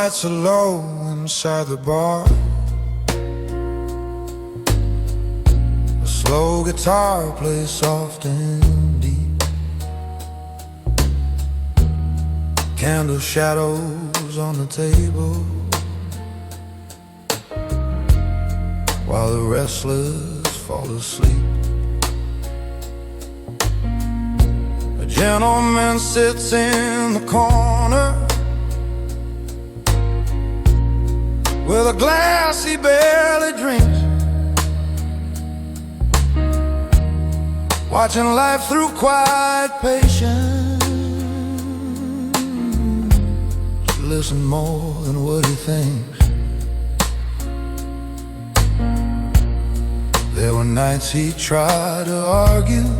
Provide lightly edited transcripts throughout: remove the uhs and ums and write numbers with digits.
lights are low inside the bar. A slow guitar plays soft and deep. Candle shadows on the table, while the restless fall asleep. A gentleman sits in the corner with a glass he barely drinks, watching life through quiet patience. Listen more than what he thinks. There were nights he tried to argue,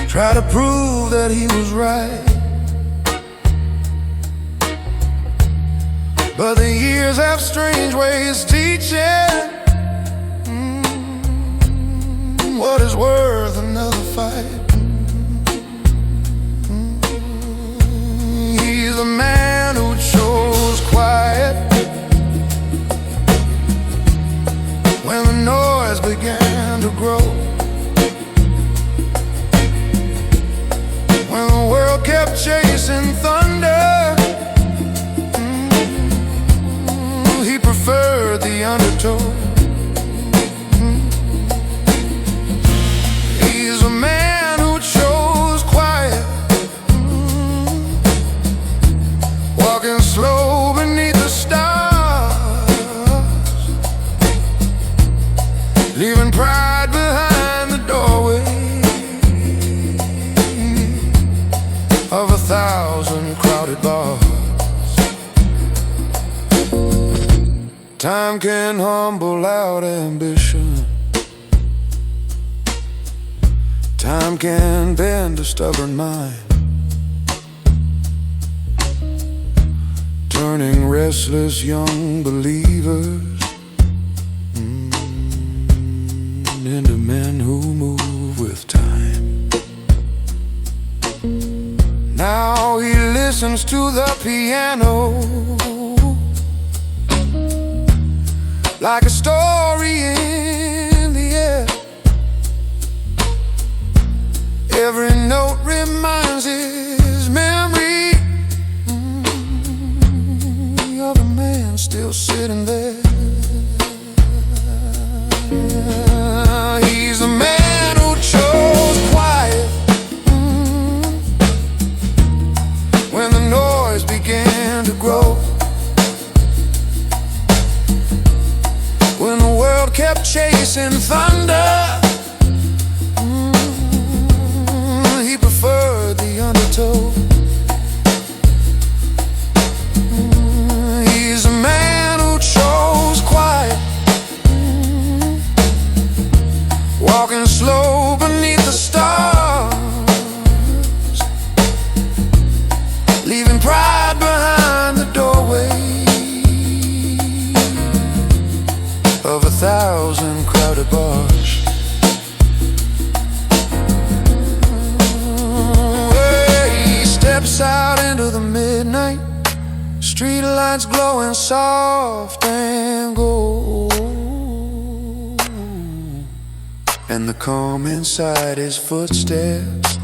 tried to prove that he was right. But the years have strange ways teaching what is worth another fight. He's the man who chose quiet when the noise began to grow, when the world kept chasing thunder. He preferred the undertow. He's a man who chose quiet, walking slow beneath the stars, leaving pride behind the doorway of 1,000 crowded bars. Time can humble out ambition. Time can bend a stubborn mind, turning restless young believers into men who move with time. Now he listens to the piano like a story in the air. Every note reminds his memory of a man still sitting there. He's the man who chose quiet when the noise began to grow, when the world kept chasing thunder. He preferred the undertow. He's a man who chose quiet, walking slow beneath the stars, leaving pride behind the doorway of 1,000 crowded bars. He steps out into the midnight, street lights glowing soft and gold, and the calm inside his footsteps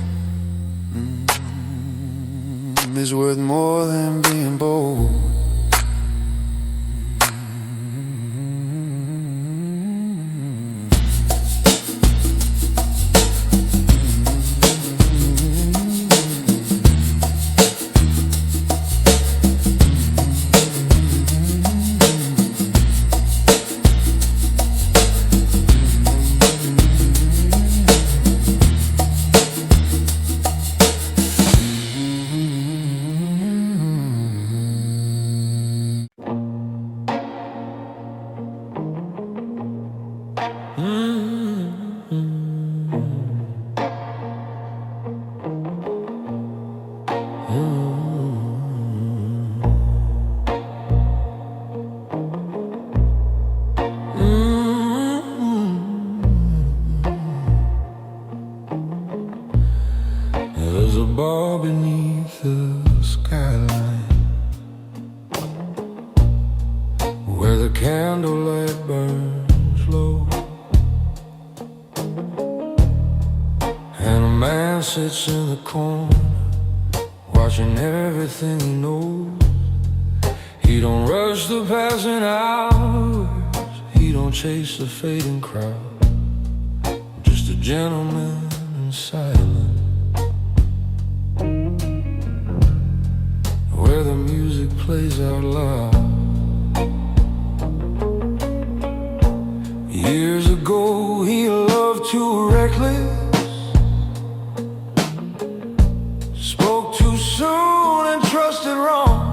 is worth more than being bold. where the candlelight burns low, and a man sits in the corner, watching everything he knows. He don't rush the passing hours, he don't chase the fading crowd, just a gentleman in silence, where the music plays out loud. Years ago he loved too reckless, spoke too soon and trusted wrong.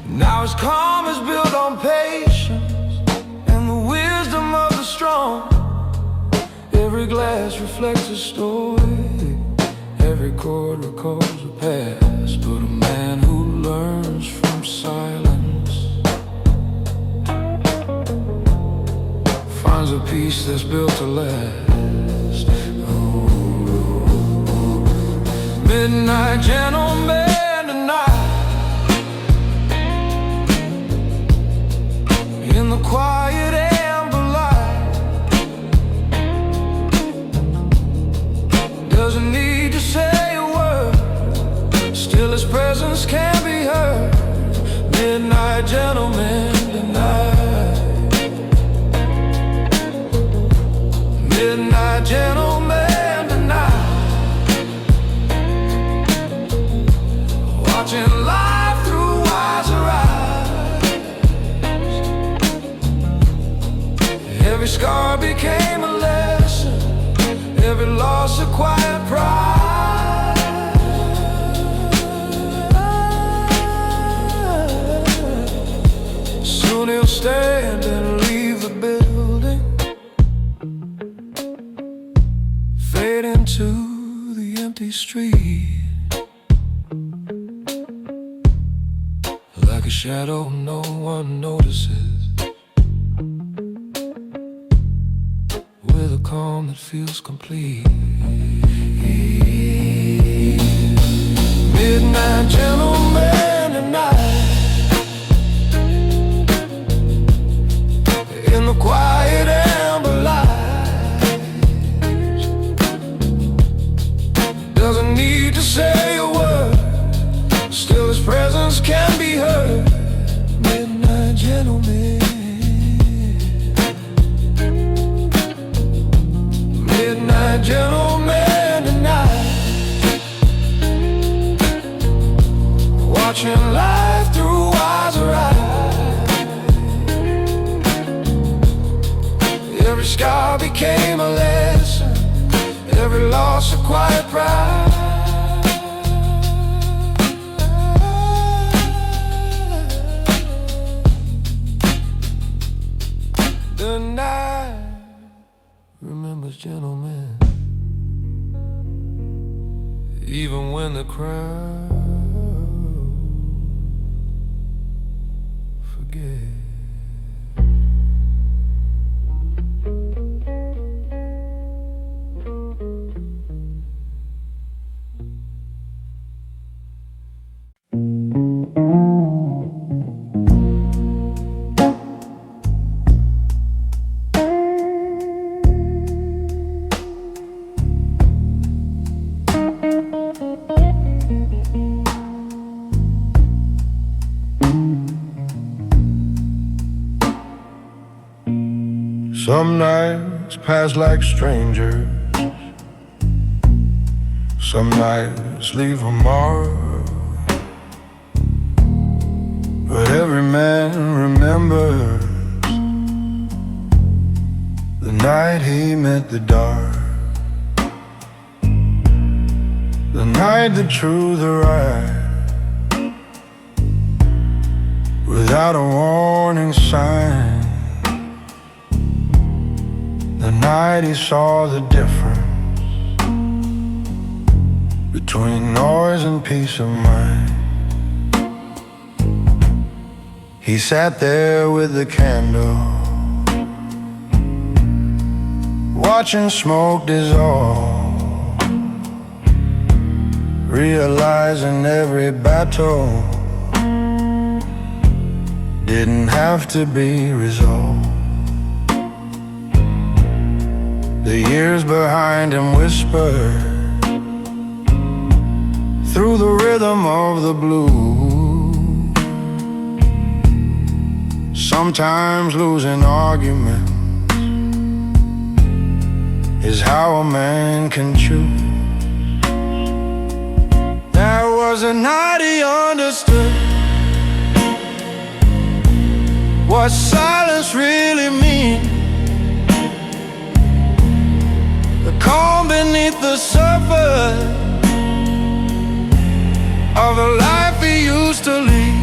Now his calm is built on patience and the wisdom of the strong. Every glass reflects a story, every chord recalls a past. But a man who learns from silence finds a peace that's built to last. Oh, midnight gentleman tonight, in the quiet amber light, doesn't need to say a word, still his presence can be heard. Midnight gentleman tonight, midnight gentleman tonight, watching life through wiser eyes. Every scar became a lesson, every loss a quiet pride. Soon he'll stand and leave the building, fade into the empty street, like a shadow no one notices, with a calm that feels complete. Midnight gentleman tonight, in the quiet amber light, doesn't need to say a word, still his presence can be heard. Midnight gentleman, midnight gentleman tonight, watching life through wiser eyes. Every scar became a lesson, every loss a quiet pride. The night remembers gentlemen, even when the crowd forgets. Some nights pass like strangers, some nights leave a mark, but every man remembers the night he met the dark, the night the truth arrived, without a warning sign. The night he saw the difference between noise and peace of mind. He sat there with the candle, watching smoke dissolve, realizing every battle didn't have to be resolved. The years behind him whispered through the rhythm of the blues. Sometimes losing arguments is how a man can choose. There was a night he understood what silence really means. The calm beneath the surface of the life he used to lead.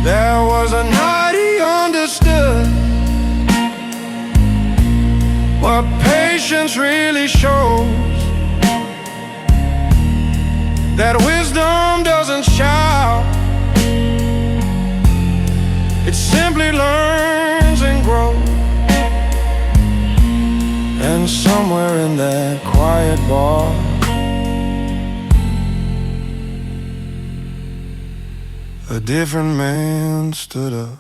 There was a night he understood what patience really shows, that wisdom doesn't shout, it simply learns and grows. And somewhere in that quiet bar, a different man stood up.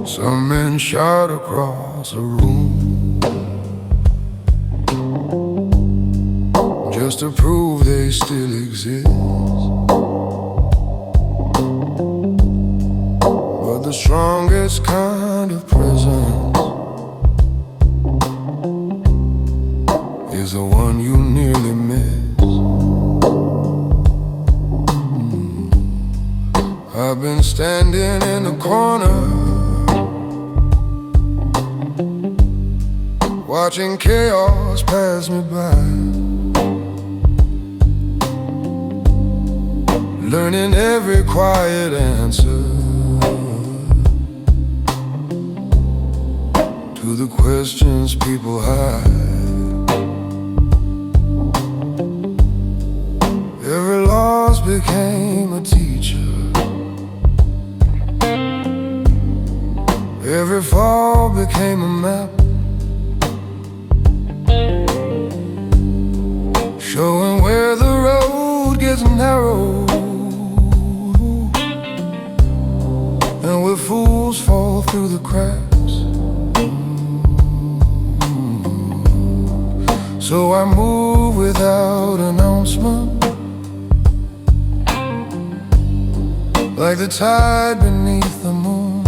Some men shot across a room just to prove they still exist. But the strongest kind of presence is the one you nearly miss. I've been standing in the corner watching chaos pass me by, learning every quiet answer to the questions people hide. Every loss became a teacher, every fall became a map, showing where the road gets narrow and where fools fall through the cracks. So I move without announcement, like the tide beneath the moon.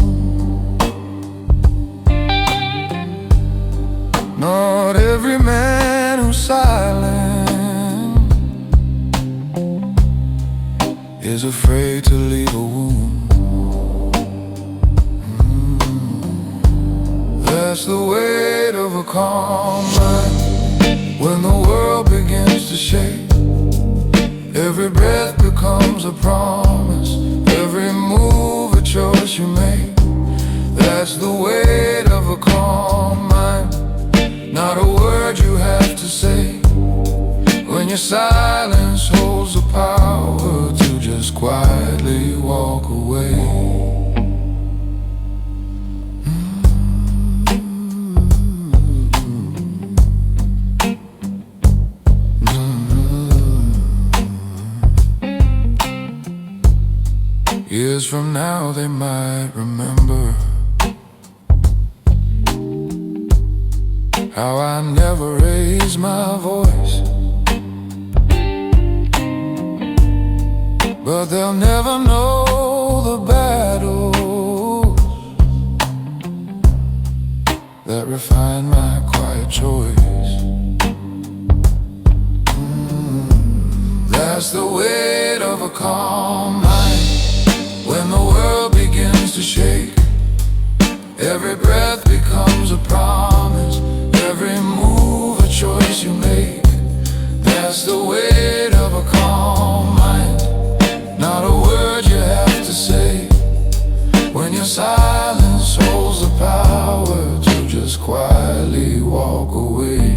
Not every man who's silent is afraid to leave a wound. That's the weight of a calm mind. When the world begins to shake, every breath becomes a promise, every move a choice you make. That's the weight of a calm mind. Not a word you have to say, when your silence holds the power to just quietly walk away. Years from now they might remember how I never raised my voice, but they'll never know the battles that refine my quiet choice. That's the weight of a calm mind when the world begins to shake. Every breath becomes a promise, every move a choice you make. That's the weight of a calm mind, not a word you have to say, when your silence holds the power to just quietly walk away.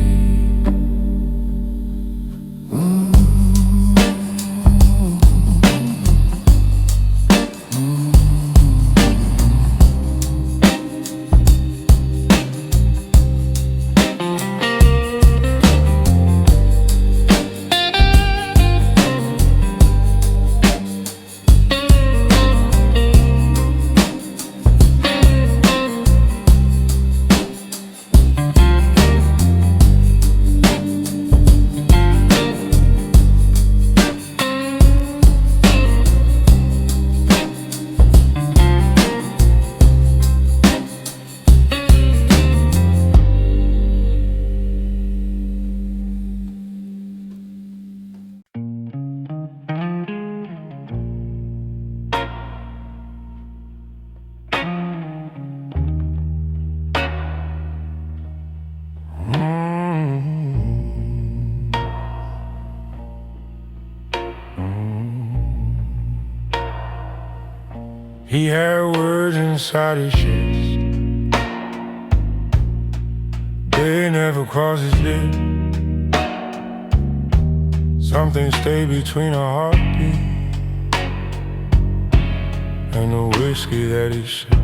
He had words inside his chest, they never crossed his lips. Something stayed between a heartbeat and the whiskey that he sipped.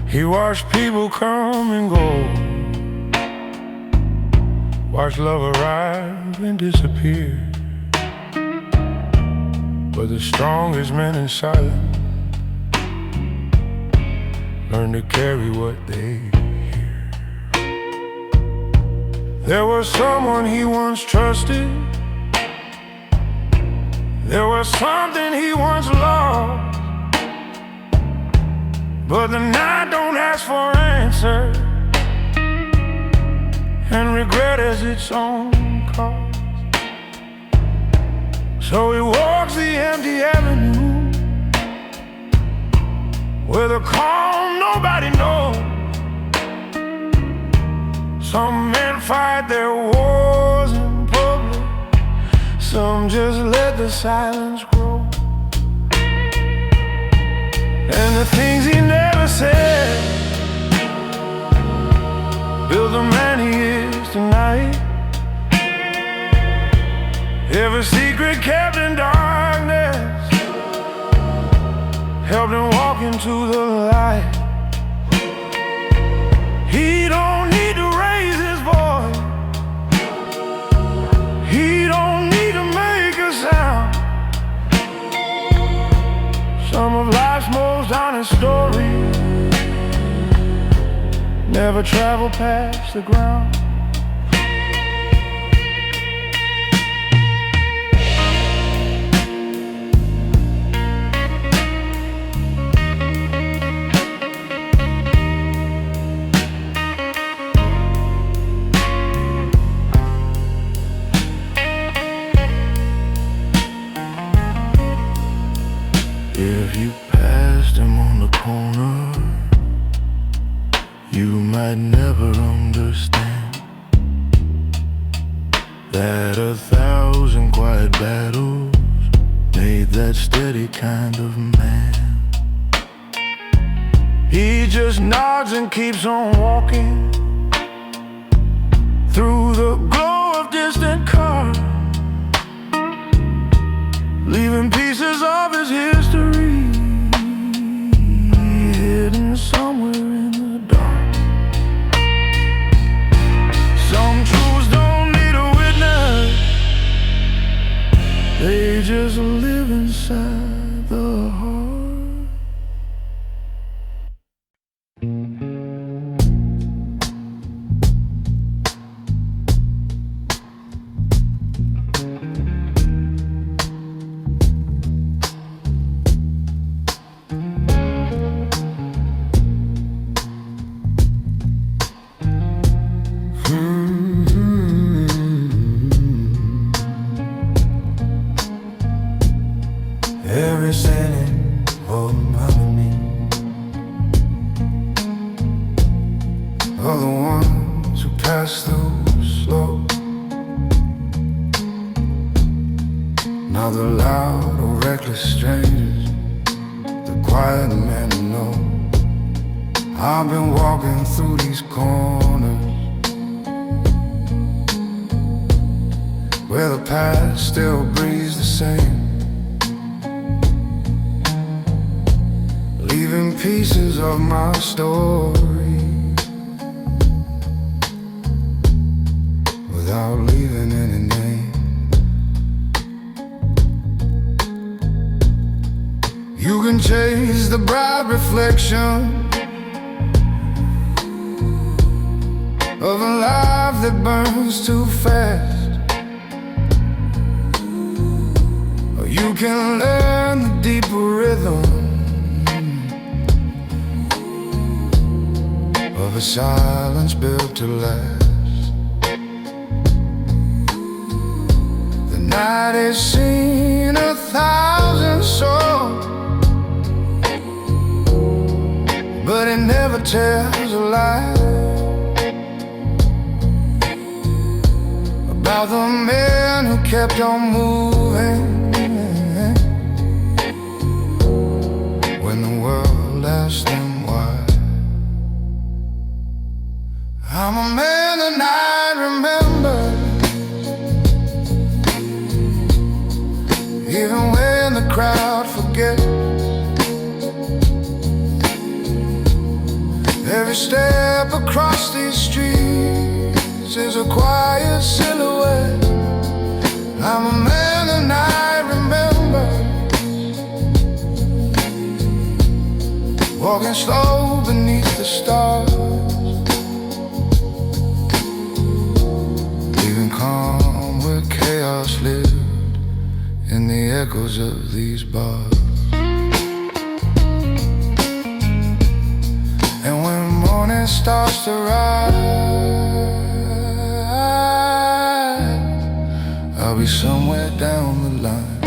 He watched people come and go, watched love arrive and disappear. But the strongest men in silence learn to carry what they hear. There was someone he once trusted, there was something he once loved, but the night don't ask for answers, and regret has its own cost. So he walks the empty avenue with a calm nobody knows. Some men fight their wars in public, some just let the silence grow. And the things he never said build the man he is tonight. Every secret kept in darkness helped him walk into the light. He don't need to raise his voice, he don't need to make a sound. Some of life's most honest stories never travel past the ground. If you passed him on the corner, you might never understand that 1,000 quiet battles made that steady kind of man. He just nods and keeps on walking through the glow of distant cars, leaving pieces of his history hidden somewhere in the dark. Some truths don't need a witness, they just live inside the heart. Every sinning around me are the ones who pass through slow. Not the loud or reckless strangers, the quiet men who know. I've been walking through these corners where the past still breathes the same, leaving pieces of my story without leaving any name. You can chase the bright reflection of a life that burns too fast, or you can learn the deeper rhythm of a silence built to last. The night has seen 1,000 souls, but it never tells a lie about the men who kept on moving when the world asked them why. I'm a man the night remembers, even when the crowd forgets. Every step across these streets is a quiet silhouette. I'm a man the night remembers, walking slow beneath the stars, calm where chaos lived in the echoes of these bars. And when morning starts to rise, I'll be somewhere down the line.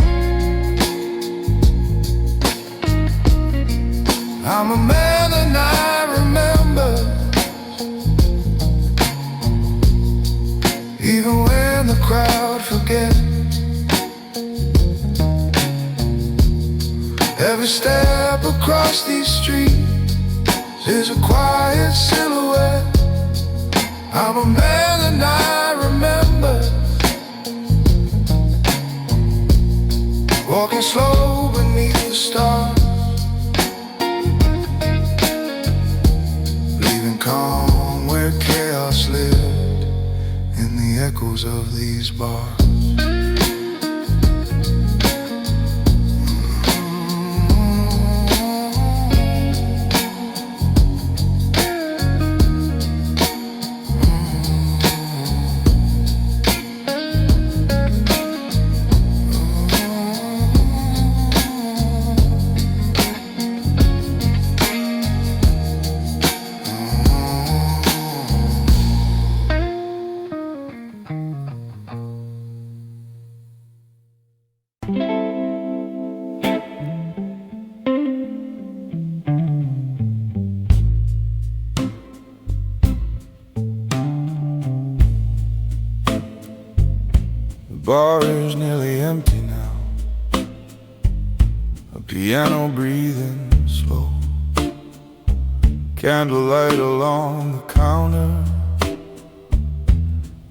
I'm a man that I remember, even when the crowd forgets. Every step across these streets is a quiet silhouette. I'm a man that I remember, walking slow beneath the stars, leaving calm where chaos lived in the echoes of these bars. The bar is nearly empty now, a piano breathing slow, candlelight along the counter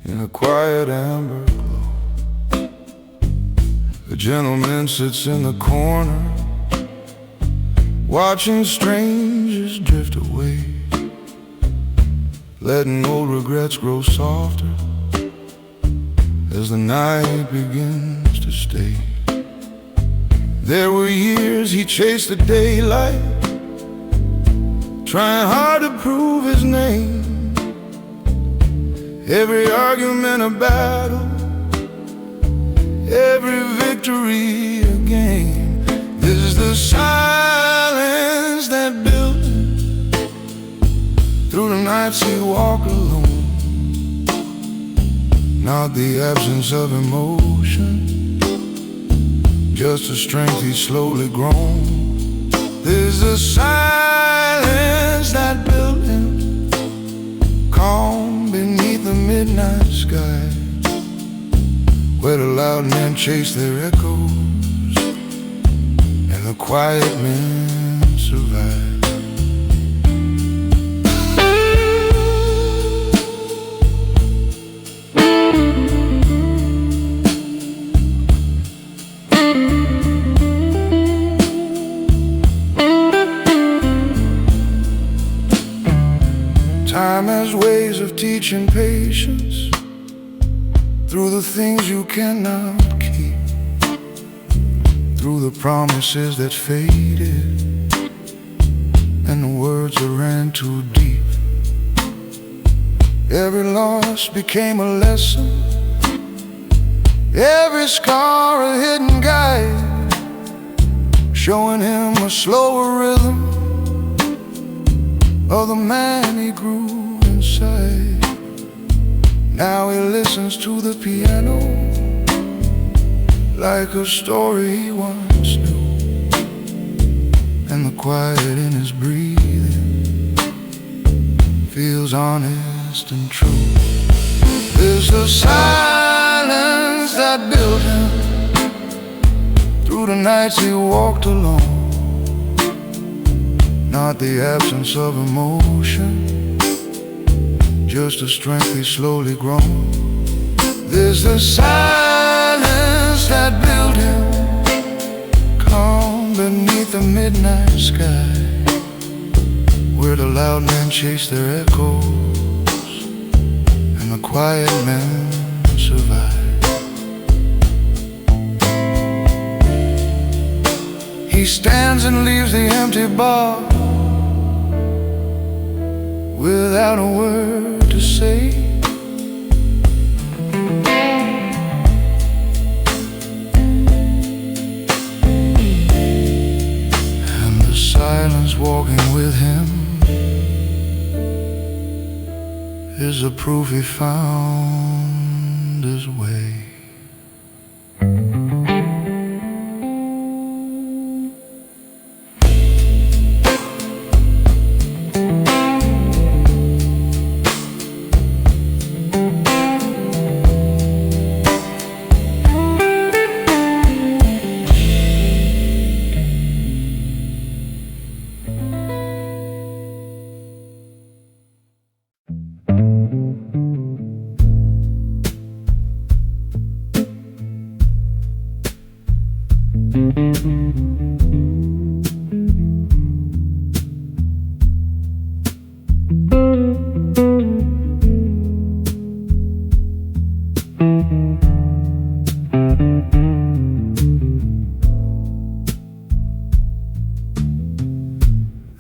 in a quiet amber glow. A gentleman sits in the corner, watching strangers drift away, letting old regrets grow softer as the night begins to stay. There were years he chased the daylight, trying hard to prove his name. Every argument a battle, every victory a game. This is the silence that built him through the nights he walked alone. Not the absence of emotion, just the strength he's slowly grown. This is the silence that built him calm beneath the midnight sky, where the loud men chase their echoes and the quiet men survive. Time has ways of teaching patience through the things you cannot keep, through the promises that faded and the words that ran too deep. Every loss became a lesson, every scar a hidden guide, showing him a slower rhythm of the man he grew inside. Now he listens to the piano like a story he once knew, and the quiet in his breathing feels honest and true. There's a silence that built him through the nights he walked alone. Not the absence of emotion, just the strength he's slowly grown. There's the silence that built him calm beneath the midnight sky, where the loud men chase their echoes and the quiet men survive. He stands and leaves the empty bar without a word to say, and the silence walking with him is the proof he found his way.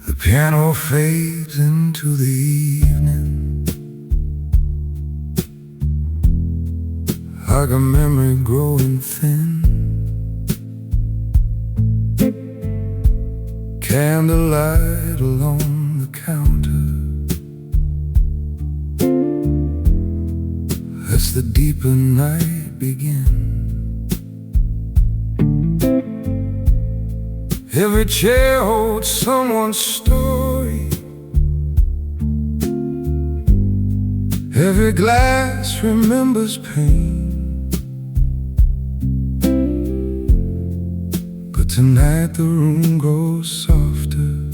The piano fades into the evening, like a memory growing thin. Candlelight along the counter, lets the deeper night begin. Every chair holds someone's story, every glass remembers pain. But tonight the room grows softer,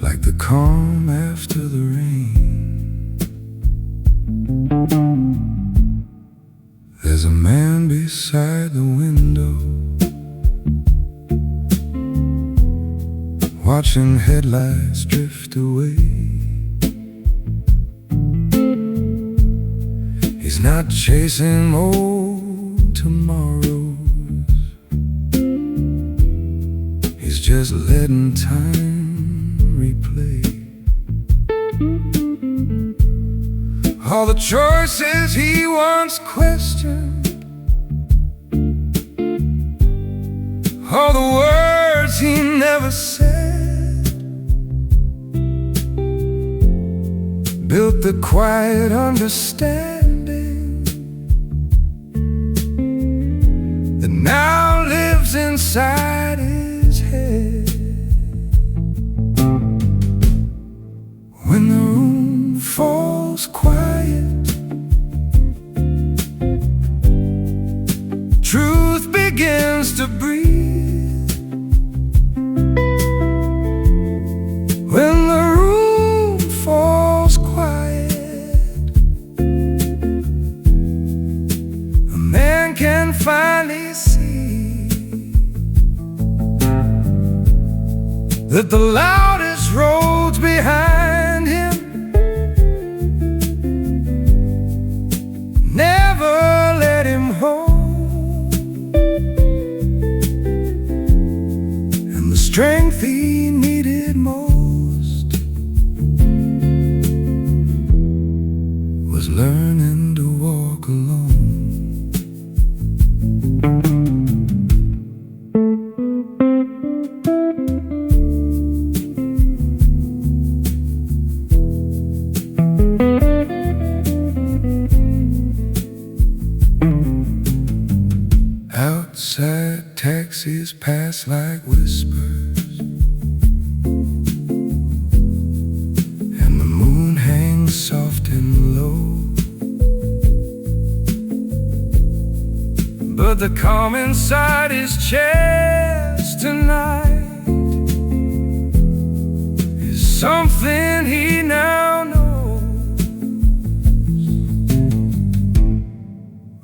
like the calm after the rain. There's a man beside the window, watching headlights drift away. He's not chasing old tomorrows, just letting time replay all the choices he once questioned, all the words he never said, built the quiet understanding that now lives inside his head. When the room falls quiet, truth begins to breathe. When the room falls quiet, a man can finally see that the loudest roads behind him never let him home, and the strength he needed most was learning to walk alone. Outside taxis pass like whispers, and the moon hangs soft and low, but the calm inside his chest tonight is something he now knows.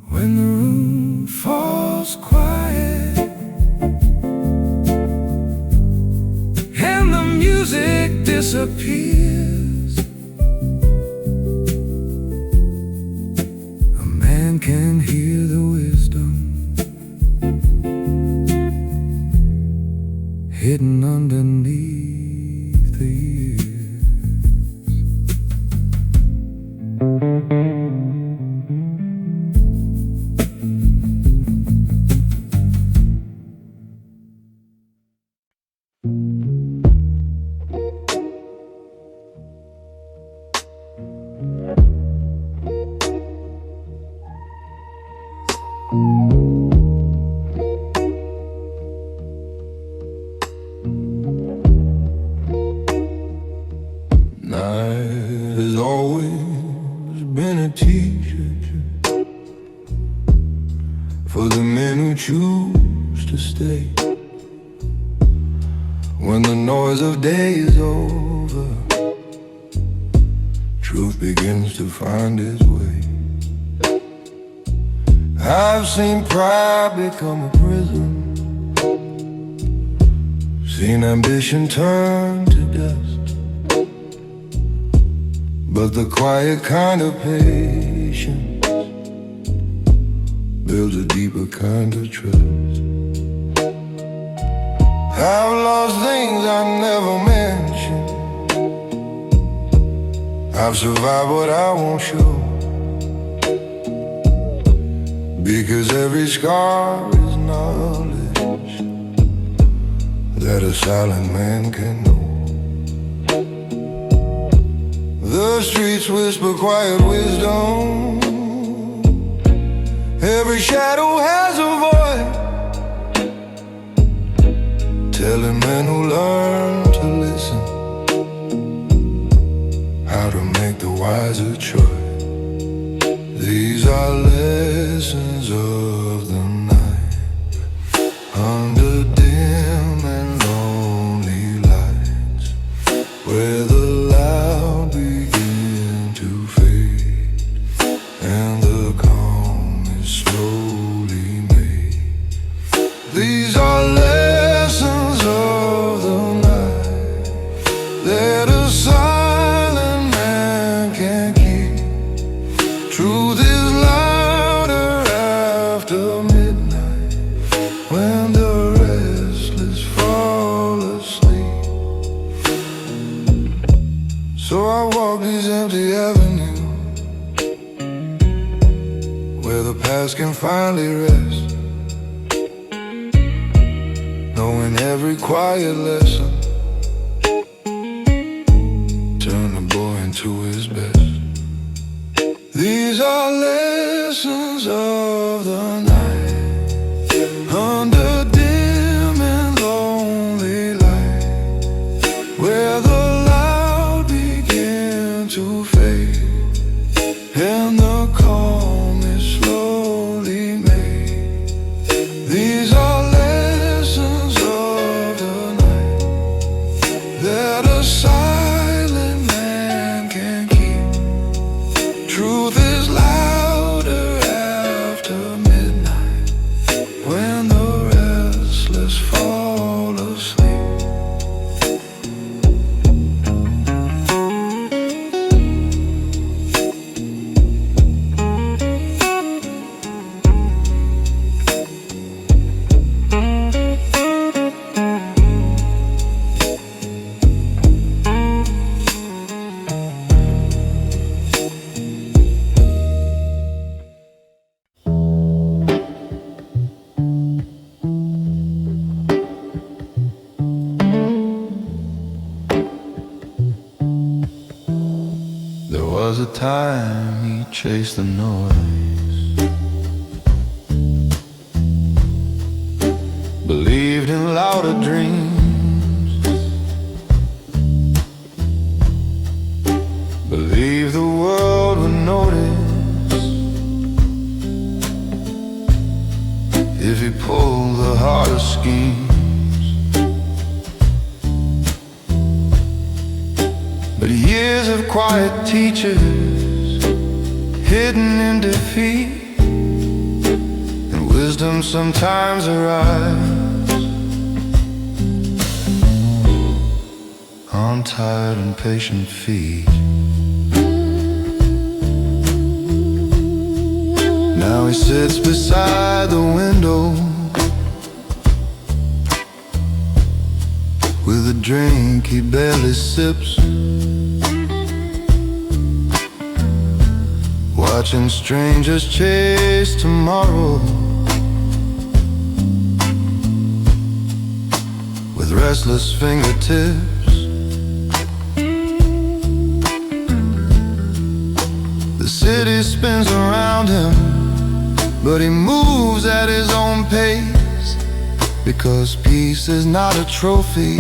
When the room falls quiet and the music disappears, a man can hear the wisdom hidden underneath the years. Night has always been a teacher for the men who choose to stay. When the noise of day is over, truth begins to find its way. I've seen pride become a prison, seen ambition turn to dust, but the quiet kind of patience builds a deeper kind of trust. I've lost things I never mentioned, I've survived what I won't show, because every scar is knowledge that a silent man can know. The streets whisper quiet wisdom, every shadow has a voice, telling men who learn to listen how to make the wiser choice. These are lessons of the night, under dim and lonely lights, where the loud begin to fade and the calm is slowly made. These are lessons of the night that a silent man can't keep, where the past can finally rest, knowing every quiet lesson turn the boy into his best. These are lessons of the night, under dim and lonely light, where the loud begin to fade and the calm is slowly made. These are lessons of the night that a silent man can keep. Truth is louder after midnight, when the restless fall asleep. There was a time he chased the noise, believed in louder dreams, believed the world would notice if he pulled the hardest schemes. But years of quiet teachers, hidden in defeat, and wisdom sometimes arrives on tired and patient feet. Now he sits beside the window with a drink he barely sips, watching strangers chase tomorrow with restless fingertips. The city spins around him, but he moves at his own pace, because peace is not a trophy,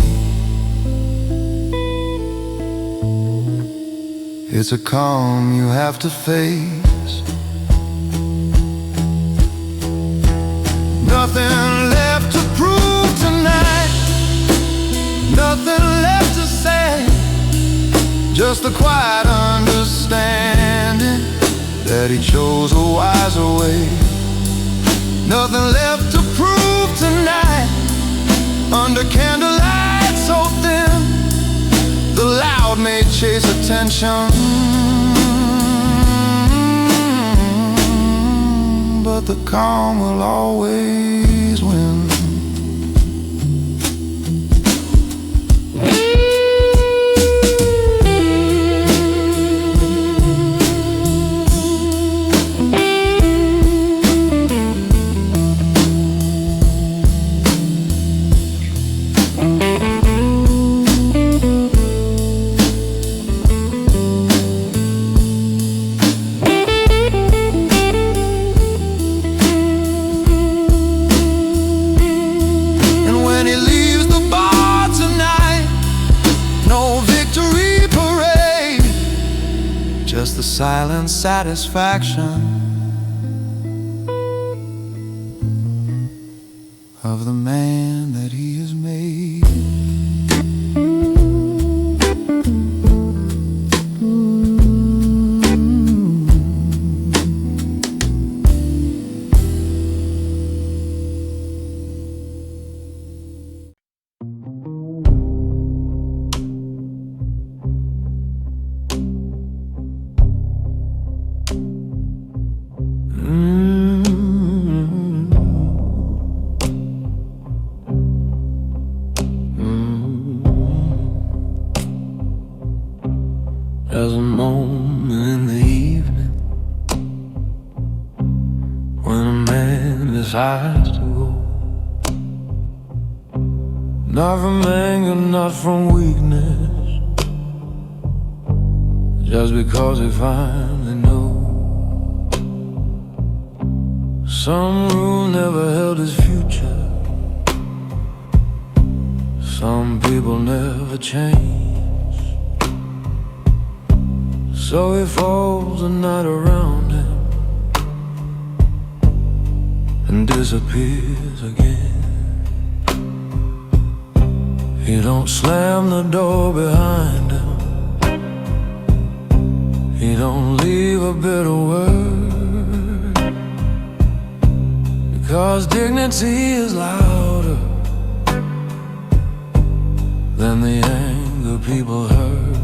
it's a calm you have to face. Nothing left to prove tonight, nothing left to say, just a quiet understanding that he chose a wiser way. Nothing left to prove tonight, under candlelight so thin, the loud may chase attention, but the calm will always win. Just the silent satisfaction of the man that he has made. when a man decides to go. Not from anger, not from weakness, just because he finally knows some rule never held his future. Some people never change, so he falls a night around him and disappears again. He don't slam the door behind him, he don't leave a bitter word, because dignity is louder than the anger people heard.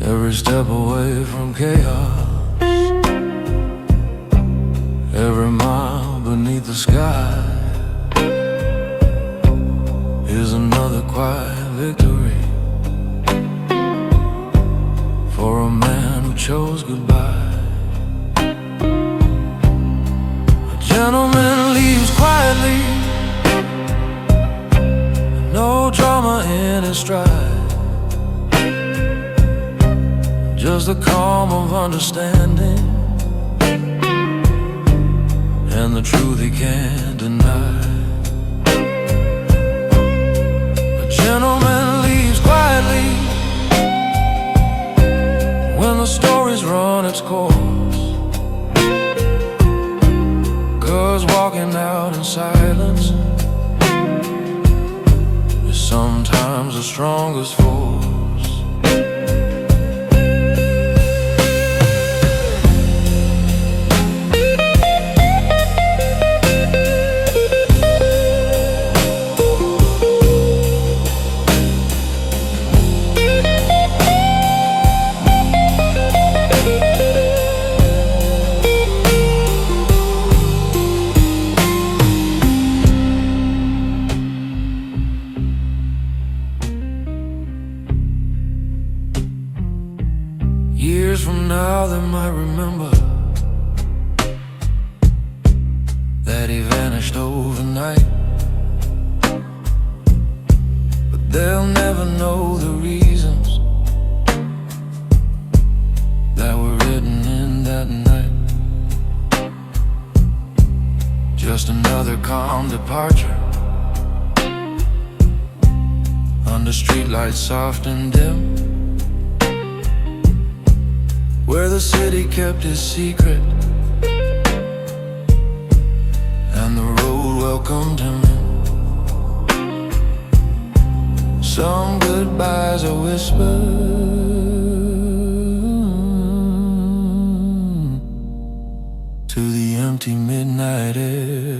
Every step away from chaos, every mile beneath the sky is another quiet victory for a man who chose goodbye. A gentleman leaves quietly, no drama in his stride, just the calm of understanding and the truth he can't deny. A gentleman leaves quietly when the story's run its course, 'cause walking out in silence is sometimes the strongest force. Years from now they might remember that he vanished overnight, but they'll never know the reasons that were written in that night. Just another calm departure under streetlights soft and dim, where the city kept his secret and the road welcomed him in. Some goodbyes are whispered to the empty midnight air.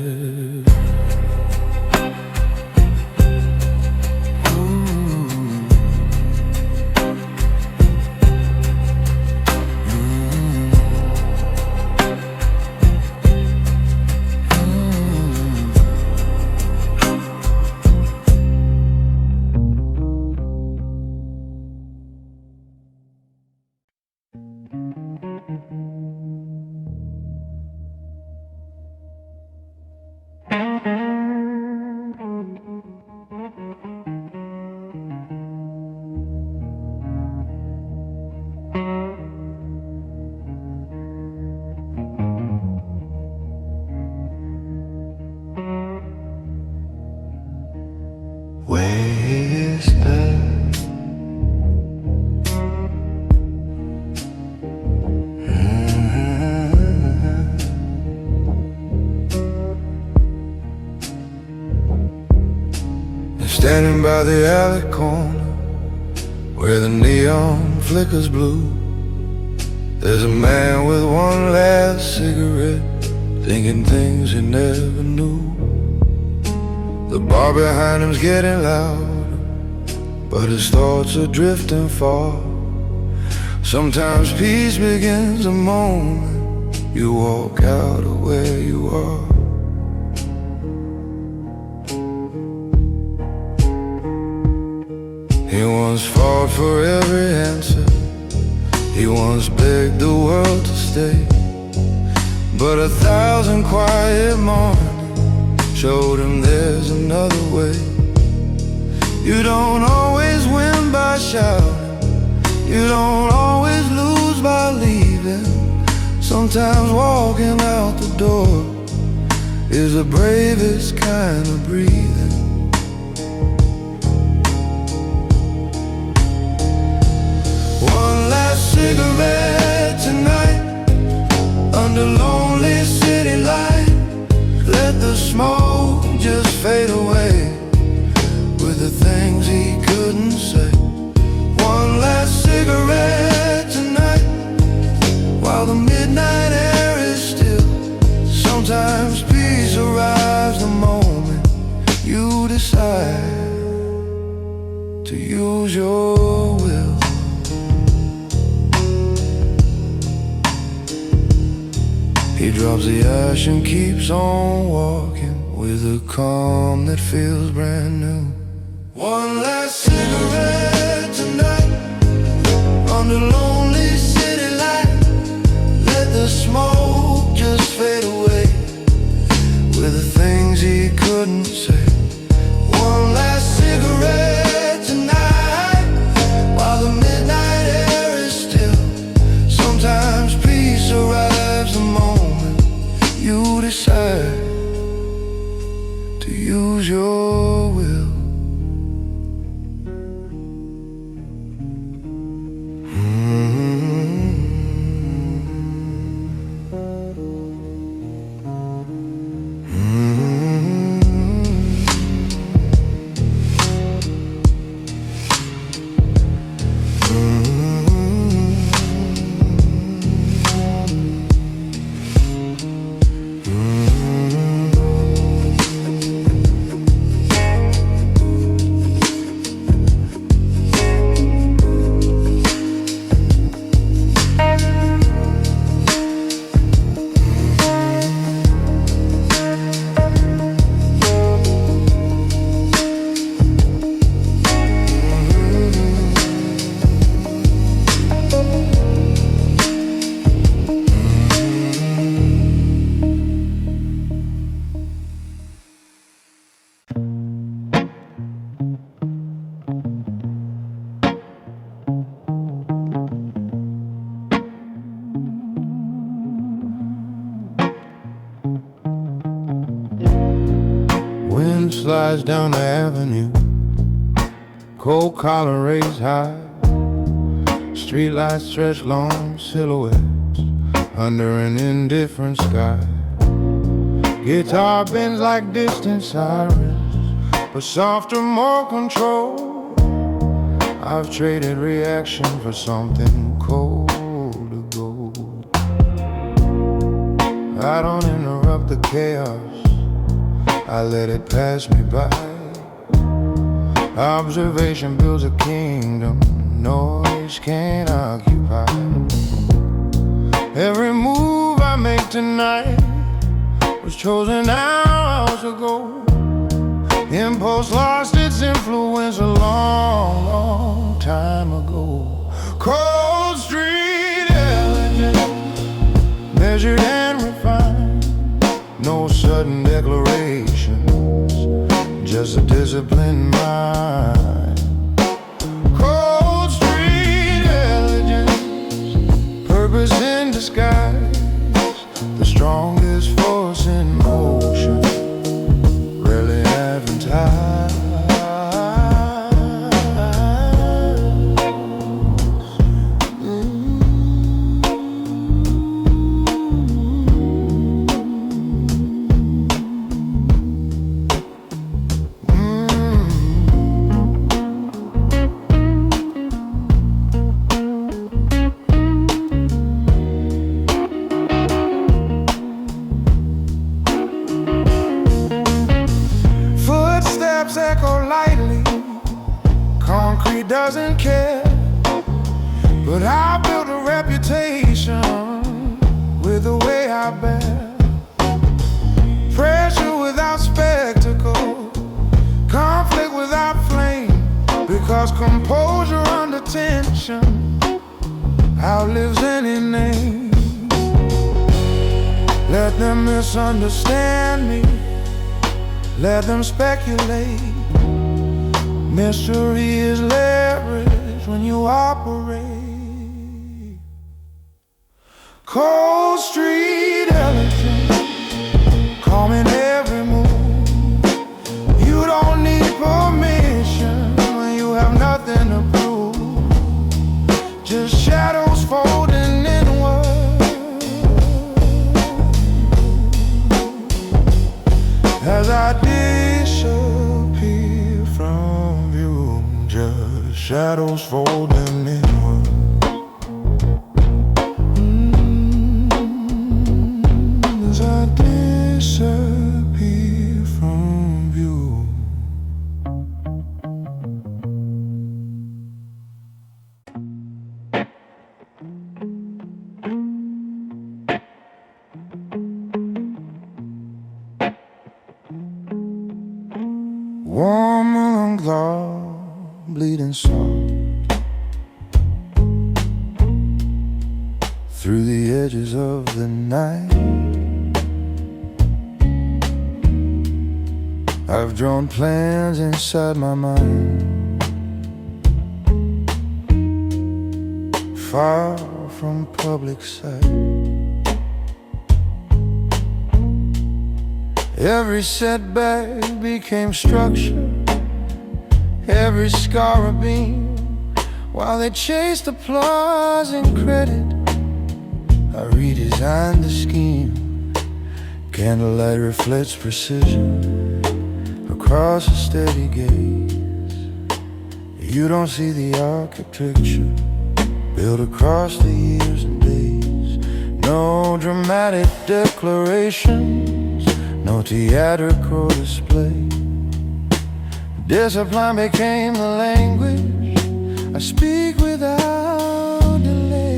Standing by the alley corner where the neon flickers blue, there's a man with one last cigarette, thinking things he never knew. The bar behind him's getting loud, but his thoughts are drifting far. Sometimes peace begins the moment you walk out of where you are. He once fought for every answer, he once begged the world to stay, But 1,000 quiet mornings showed him there's another way. You don't always win by shouting, you don't always lose by leaving. Sometimes walking out the door is the bravest kind of breathing. One last cigarette tonight under lonely city light. Let the smoke just fade away with the things he couldn't say. One last cigarette tonight while the midnight air is still. Sometimes peace arrives the moment you decide to use your will. He drops the ash and keeps on walking with a calm that feels brand new. One last cigarette tonight under lonely city light. Let the smoke just fade away with the things he couldn't say. One last cigarette tonight while the midnight air is still. Sometimes peace arrives the moment you decide to use your will. Wind slides down the avenue, cold collar raised high. Streetlights stretch long silhouettes under an indifferent sky. Guitar bends like distant sirens, but softer, more control. I've traded reaction for something cold to go. I don't interrupt the chaos, I let it pass me by. Observation builds a kingdom noise can't occupy. Every move I make tonight was chosen hours ago. Impulse lost its influence a long, long time ago. Cold street elegance, measured and refined. No sudden declarations, just a disciplined mind. Cold street elegance, purpose in disguise. The strongest force in motion, rarely advertised. Echo lightly, concrete doesn't care. But I built a reputation with the way I bear. Pressure without spectacle, conflict without flame. Because composure under tension outlives any name. Let them misunderstand me, let them speculate. Mystery is leverage when you operate. Cold street elegance, calm in every move. You don't need permission when you have nothing to prove. Just shadows folding inward as I disappear from view. Just shadows folding inward. As I disappear from view. Warm along the bleeding soul, through the edges of the night, I've drawn plans inside my mind, far from public sight. Every setback became structure, every scar a beam. While they chased applause and credit, I redesigned the scheme. Candlelight reflects precision across a steady gaze. You don't see the architecture built across the years and days. No dramatic declarations, no theatrical display. Discipline became the language I speak without delay.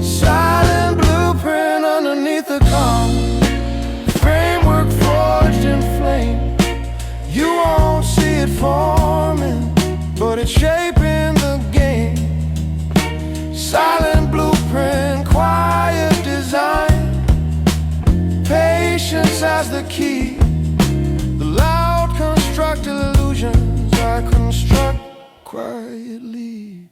Silent blueprint underneath the calm, framework forged in flame. You won't see it forming, but it's shaping the game. Silent blueprint, quiet design, patience as the key. The loud construct illusions I construct quietly.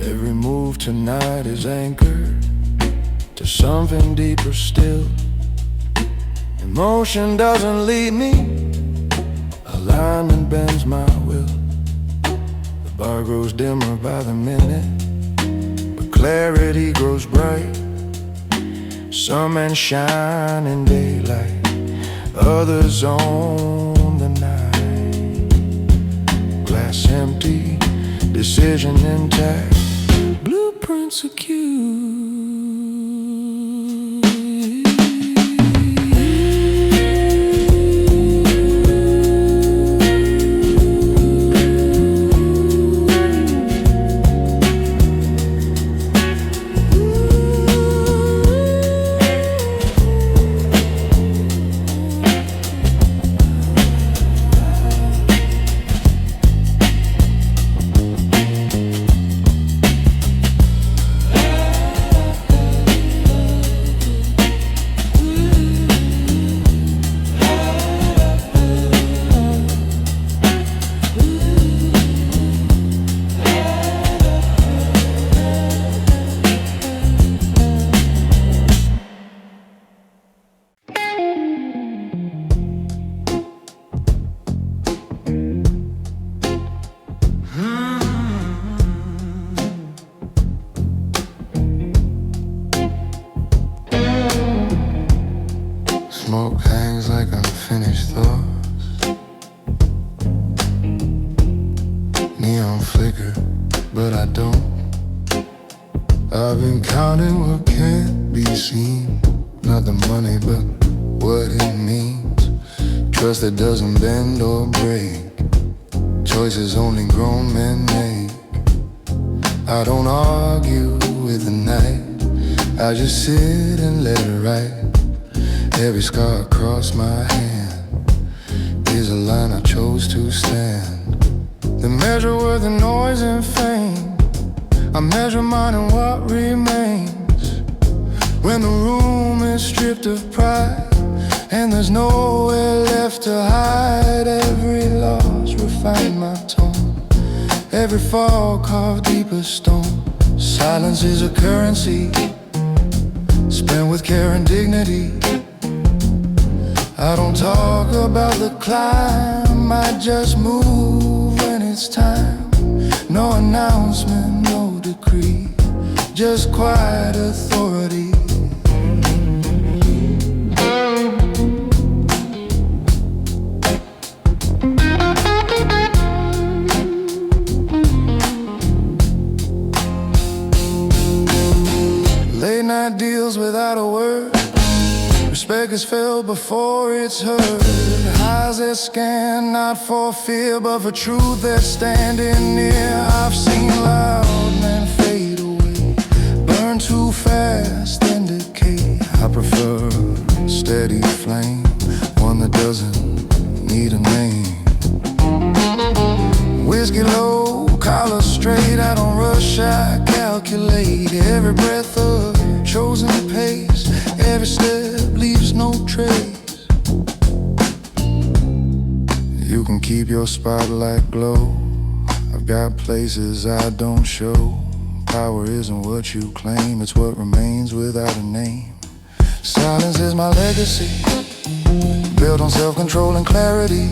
Every move tonight is anchored to something deeper still. Emotion doesn't lead me, alignment bends my will. The bar grows dimmer by the minute, but clarity grows bright. Some men shine in daylight, others own the night. Glass empty, decision intact, blueprints acute. Smoke hangs like unfinished thoughts. Neon flicker, but I don't. I've been counting what can't be seen. Not the money, but what it means. Trust that doesn't bend or break. Choices only grown men make. I don't argue with the night, I just sit and let it write. Every scar across my hand is a line I chose to stand. The measure worth the noise and fame, I measure mine in what remains. When the room is stripped of pride and there's nowhere left to hide, every loss refined my tone, every fall carved deeper stone. Silence is a currency spent with care and dignity. I don't talk about the climb, I just move when it's time. No announcement, no decree, just quiet authority. Late night deals without a word, respect is felt before it's heard. Eyes that scan, not for fear, but for truth that's standing near. I've seen loud men fade away, burn too fast, then decay. I prefer a steady flame, one that doesn't need a name. Whiskey low, collar straight, I don't rush, I calculate. Every breath a chosen pace, every step leaves no trace. You can keep your spotlight glow, I've got places I don't show. Power isn't what you claim, it's what remains without a name. Silence is my legacy, built on self-control and clarity.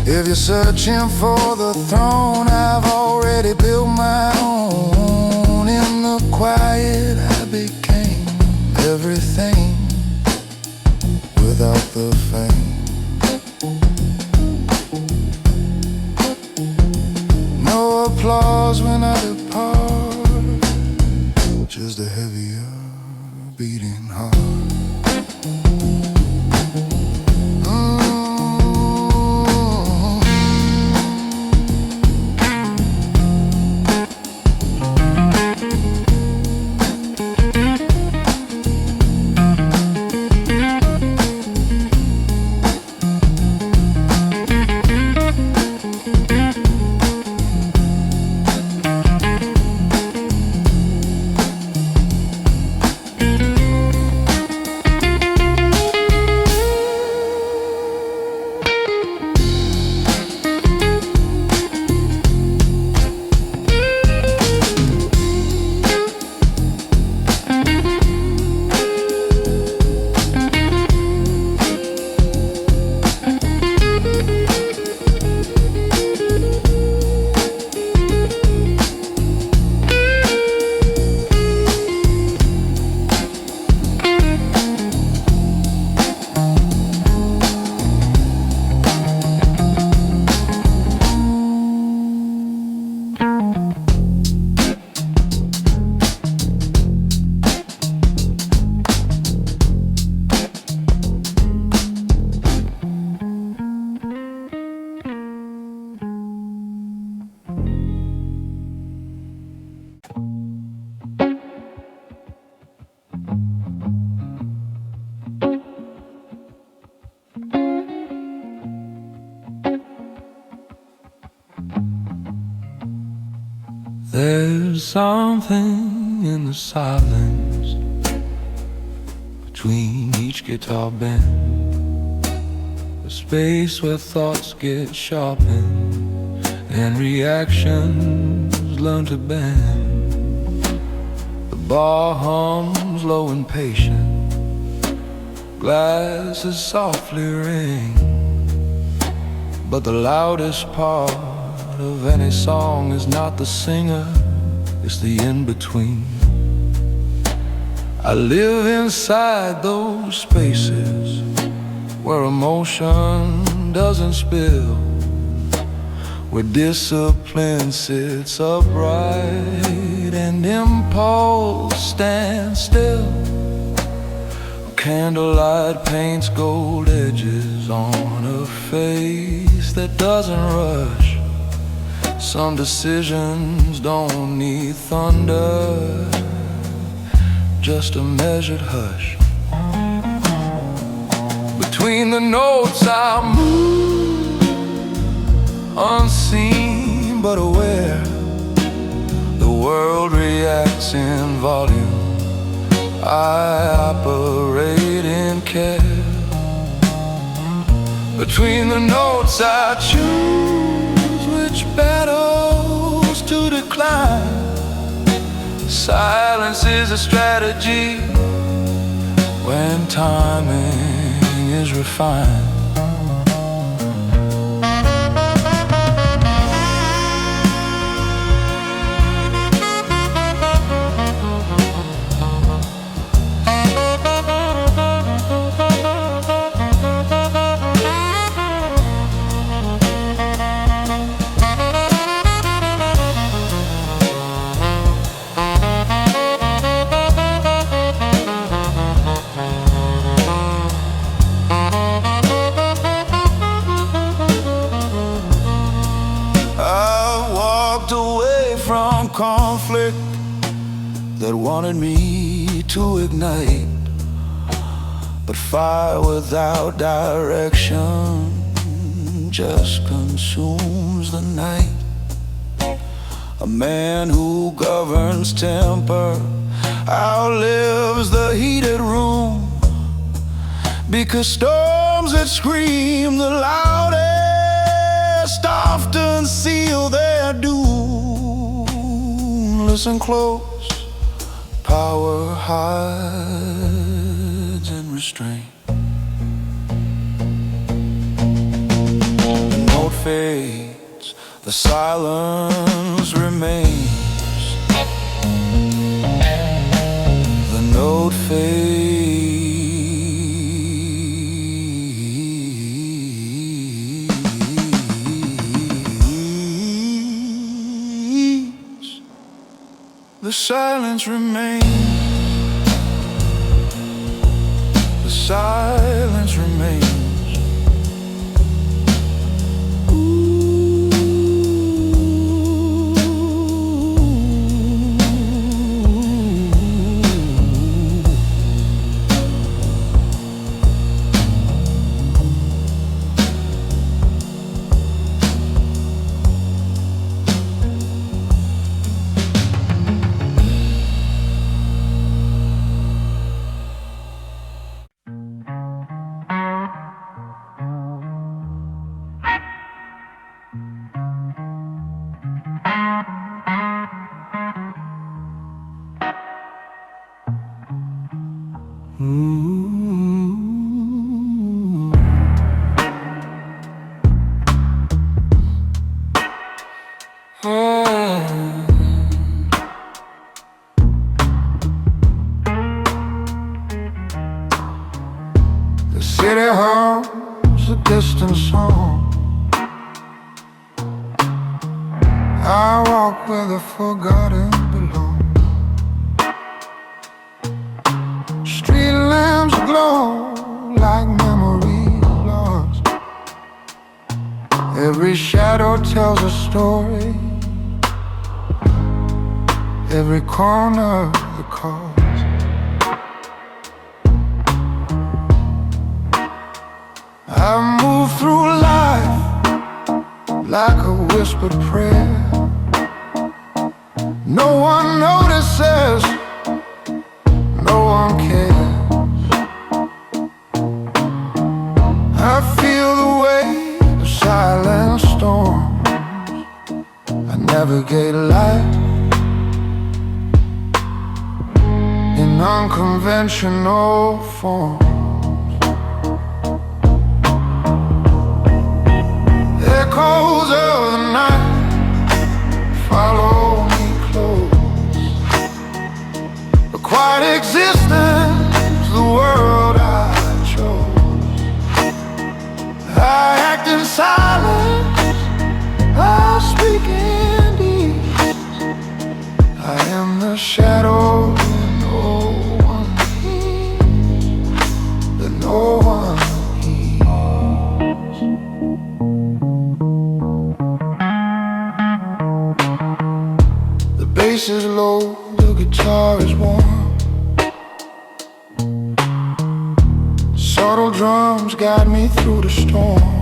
If you're searching for the throne, I've already built my own. In the quiet I became everything without the fame. No applause when I depart, just a heavier beating heart. There's something in the silence between each guitar bend, a space where thoughts get sharpened and reactions learn to bend. The bar hums low and patient, glasses softly ring, but the loudest part of any song is not the singer, it's the in-between. I live inside those spaces where emotion doesn't spill, where discipline sits upright and impulse stands still. candlelight paints gold edges on a face that doesn't rush. Some decisions don't need thunder, just a measured hush. Between the notes I move, unseen but aware. The world reacts in volume, I operate in care. Between the notes I choose which battles to decline. Silence is a strategy when timing is refined. From conflict that wanted me to ignite, but fire without direction just consumes the night. A man who governs temper outlives the heated room, because storms that scream the loudest often seal their doom. Listen close, power hides in restraint. The note fades, the silence remains. The note fades, the silence remains. The silence remains. The city hums a distant song. I walk where the forgotten belong. Street lamps glow like memories lost. Every shadow tells a story, every corner the cause. I move through life like a whispered prayer. No one notices, no one cares. I feel the weight of silent storms. I navigate life in unconventional forms. Echoes of the night follow me close. A quiet existence, the world I chose. I act in silence, I speak in ease. I am the shadow no one heeds. no one heeds. The bass is low, the guitar is warm. Subtle drums guide me through the storm.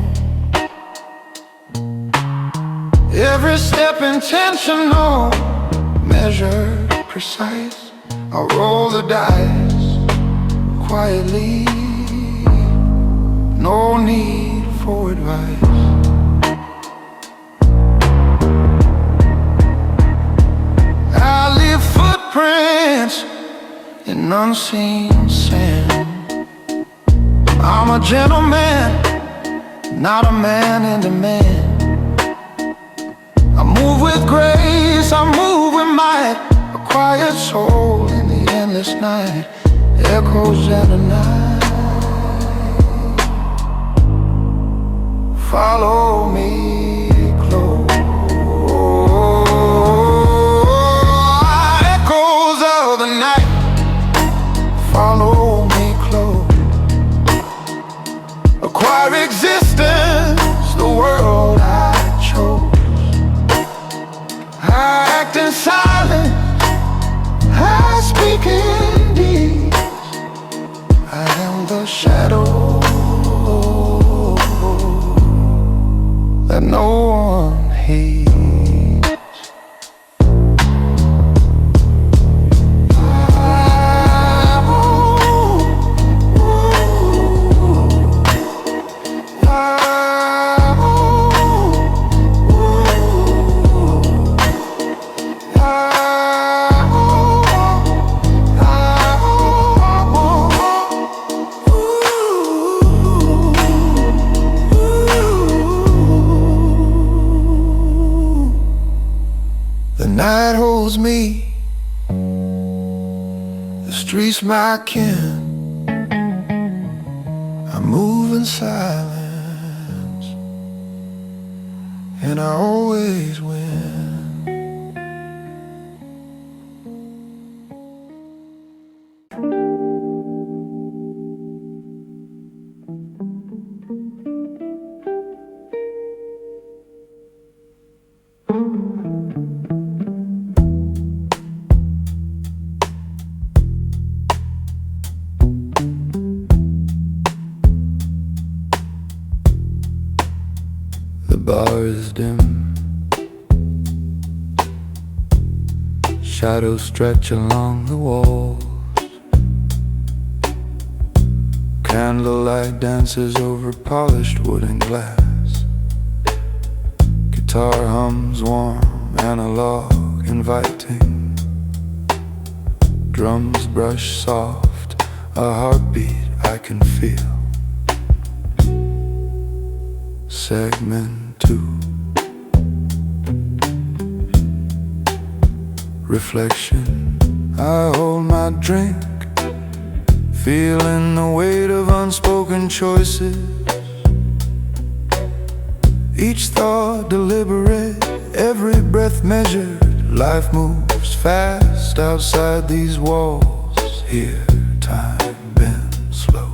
Every step intentional, measured, precise. I roll the dice quietly, no need for advice. I leave footprints in unseen sand. I'm a gentleman, not a man in demand. I move with grace, I move with might. A quiet soul in the endless night, echoes in the night. Follow me close. Echoes of the night, follow me close. Acquire existence, the world I chose. I act in silence, I speak in deeds. I am the shadow that no one heeds. The night holds me, the streets my kin. I move in silence, and I always win. The bar is dim, shadows stretch along the walls. Candlelight dances over polished wood and glass. Guitar hums warm, analog, inviting. Drums brush soft, a heartbeat I can feel. Segment 2. Reflection. I hold my drink, feeling the weight of unspoken choices. Each thought deliberate, every breath measured. Life moves fast outside these walls. Here time bends slow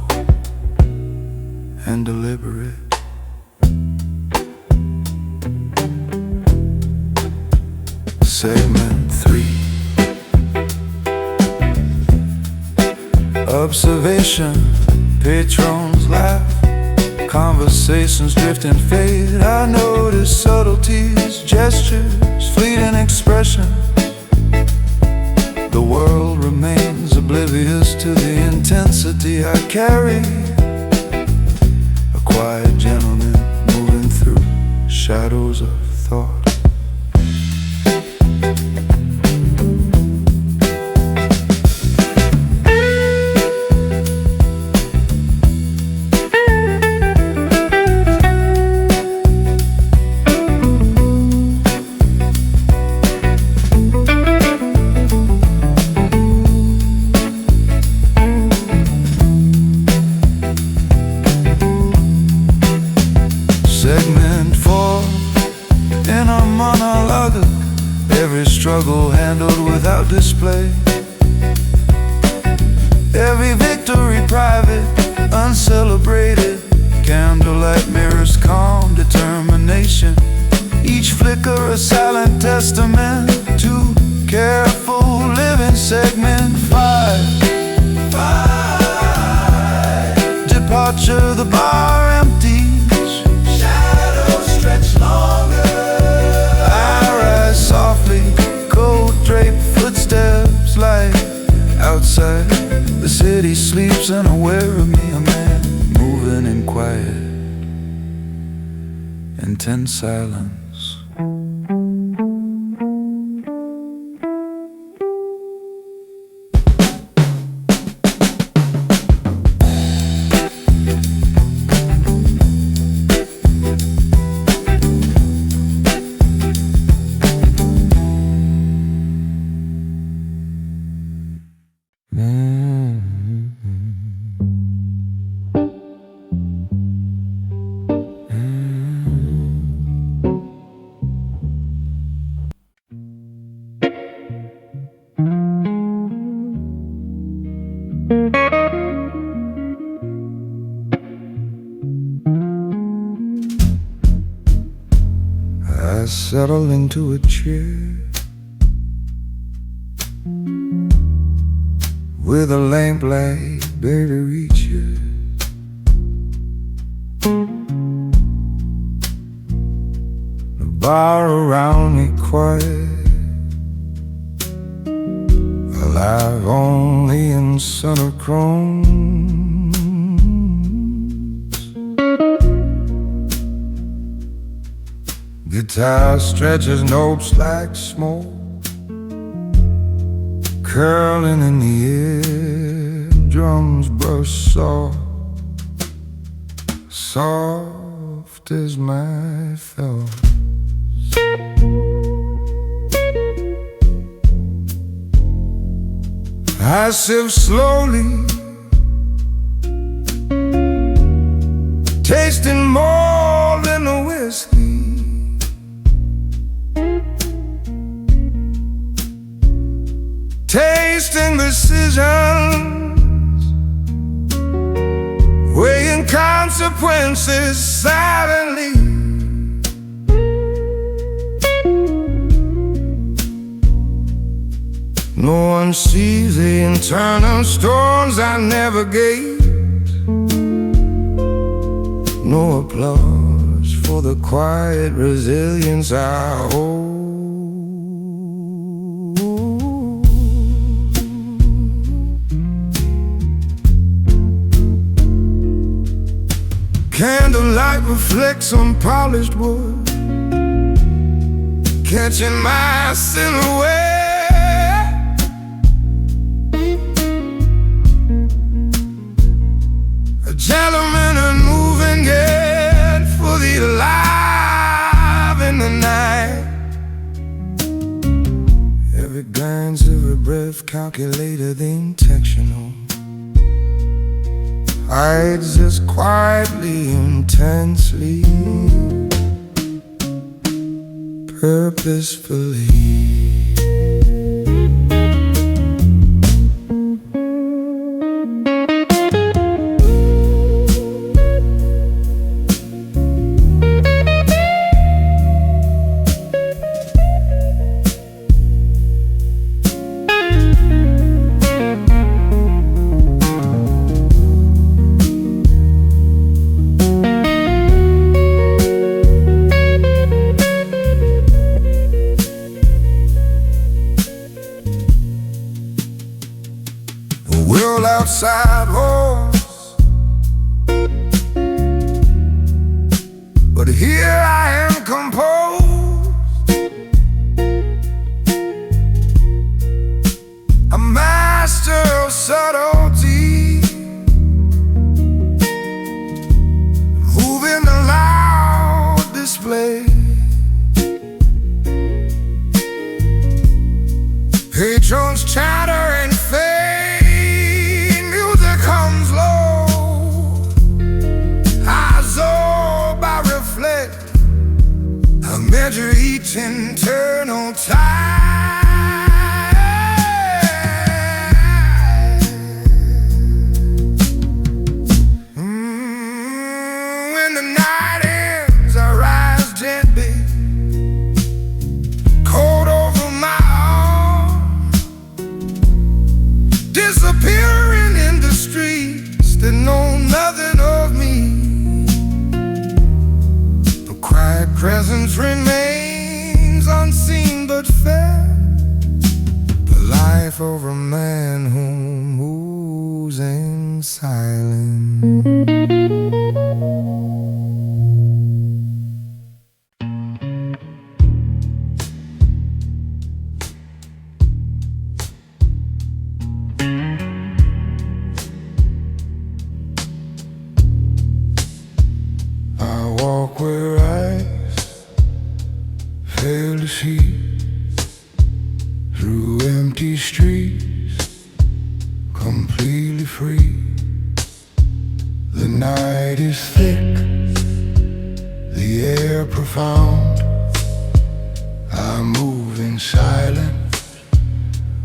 and deliberate. Segment 3. Observation, patrons laugh, conversations drift and fade. I notice subtleties, gestures, fleeting expression. The world remains oblivious to the intensity I carry. A quiet gentleman moving through shadows of thought. Segment 4. In a monologue, every struggle departure, the bar empties. Shadows stretch longer. I rise softly, cold draped footsteps like outside. The city sleeps unaware of me, a man moving in quiet, intense silence. I settle into a chair with a lamp like baby reaches. The bar around me quiet, alive only in summer chromes. Guitar stretches notes like smoke, curling in the air. Drums brush soft, soft as my thoughts. I sip slowly, tasting more than the whiskey. Tasting decisions, weighing consequences silently. No one sees the internal storms I navigate. No applause for the quiet resilience I hold. Candlelight reflects on polished wood, catching my silhouette. A gentleman and moving yet fully alive in the night. Every glance, every breath calculated, intentional. Hides us quietly, intensely, purposefully. World outside roars, but here I am composed. A master of subtlety, moving a loud display. Patrons chatter and fade, music comes low. Eyes orb, I reflect, I measure each internal tide. When the night ends, I rise gently, cold over my arm, disappearing in the streets that know nothing of Presence remains unseen but fair, the life of a man who moves in silence. I walk where eyes fail to see, through empty streets, completely free. The night is thick, the air profound. I move in silence,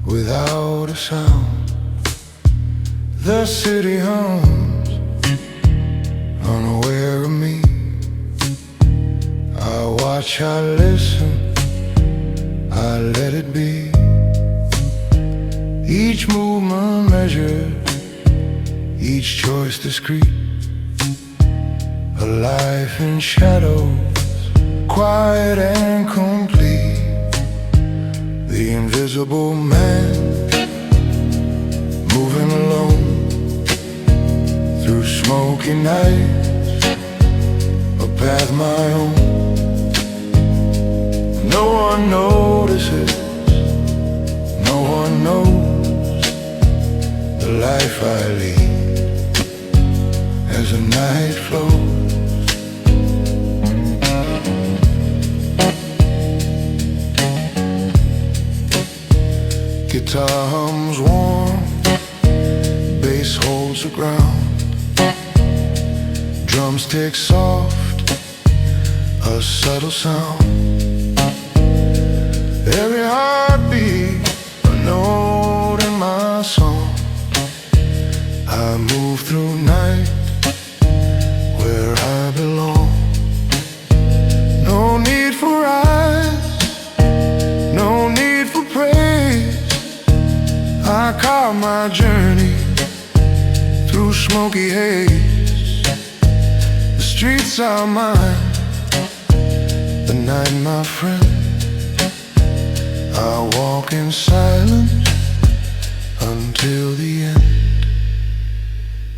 without a sound. The city hums, unaware of me. I watch, I listen, I let it be. Each movement measured, each choice discreet. A life in shadows, quiet and complete. The invisible man, moving alone through smoky nights, a path my own. No one notices, no one knows the life I lead as the night flows. Guitar hums warm, bass holds the ground. Drumstick soft, a subtle sound. Every heartbeat, a note in my song. I move through night, where I belong. No need for eyes, no need for praise. I carve my journey through smoky haze. The streets are mine, the night my friend. I walk in silence until the end.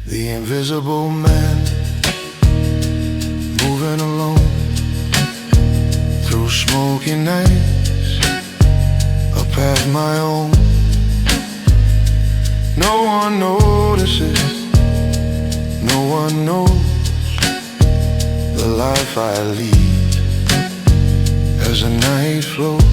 The invisible man, moving alone through smoky nights, a path my own. No one notices, no one knows the life I lead as the night flows.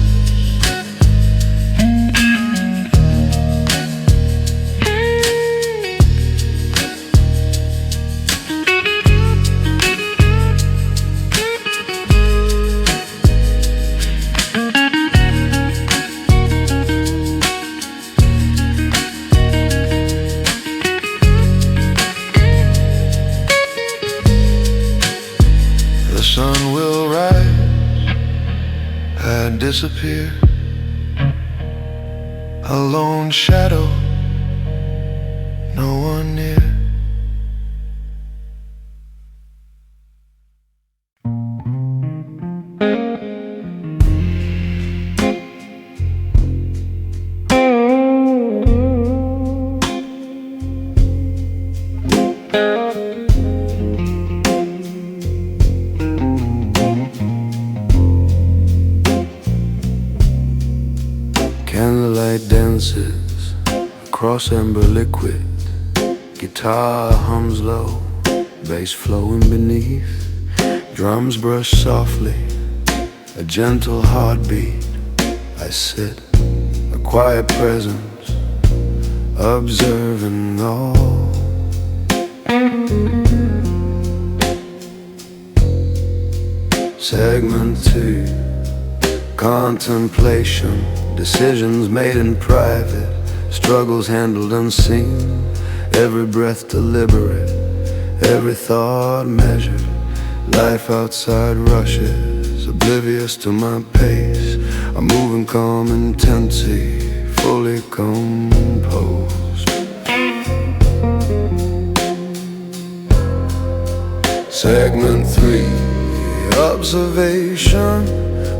The sun will rise, I disappear, a lone shadow, no one near. Candlelight dances across amber liquid. Guitar hums low, bass flowing beneath. Drums brush softly, a gentle heartbeat. I sit, a quiet presence, observing all. Segment 2, contemplation. Decisions made in private, struggles handled unseen. Every breath deliberate, every thought measured. Life outside rushes, oblivious to my pace. I move in calm intensity, fully composed. Segment 3, observation.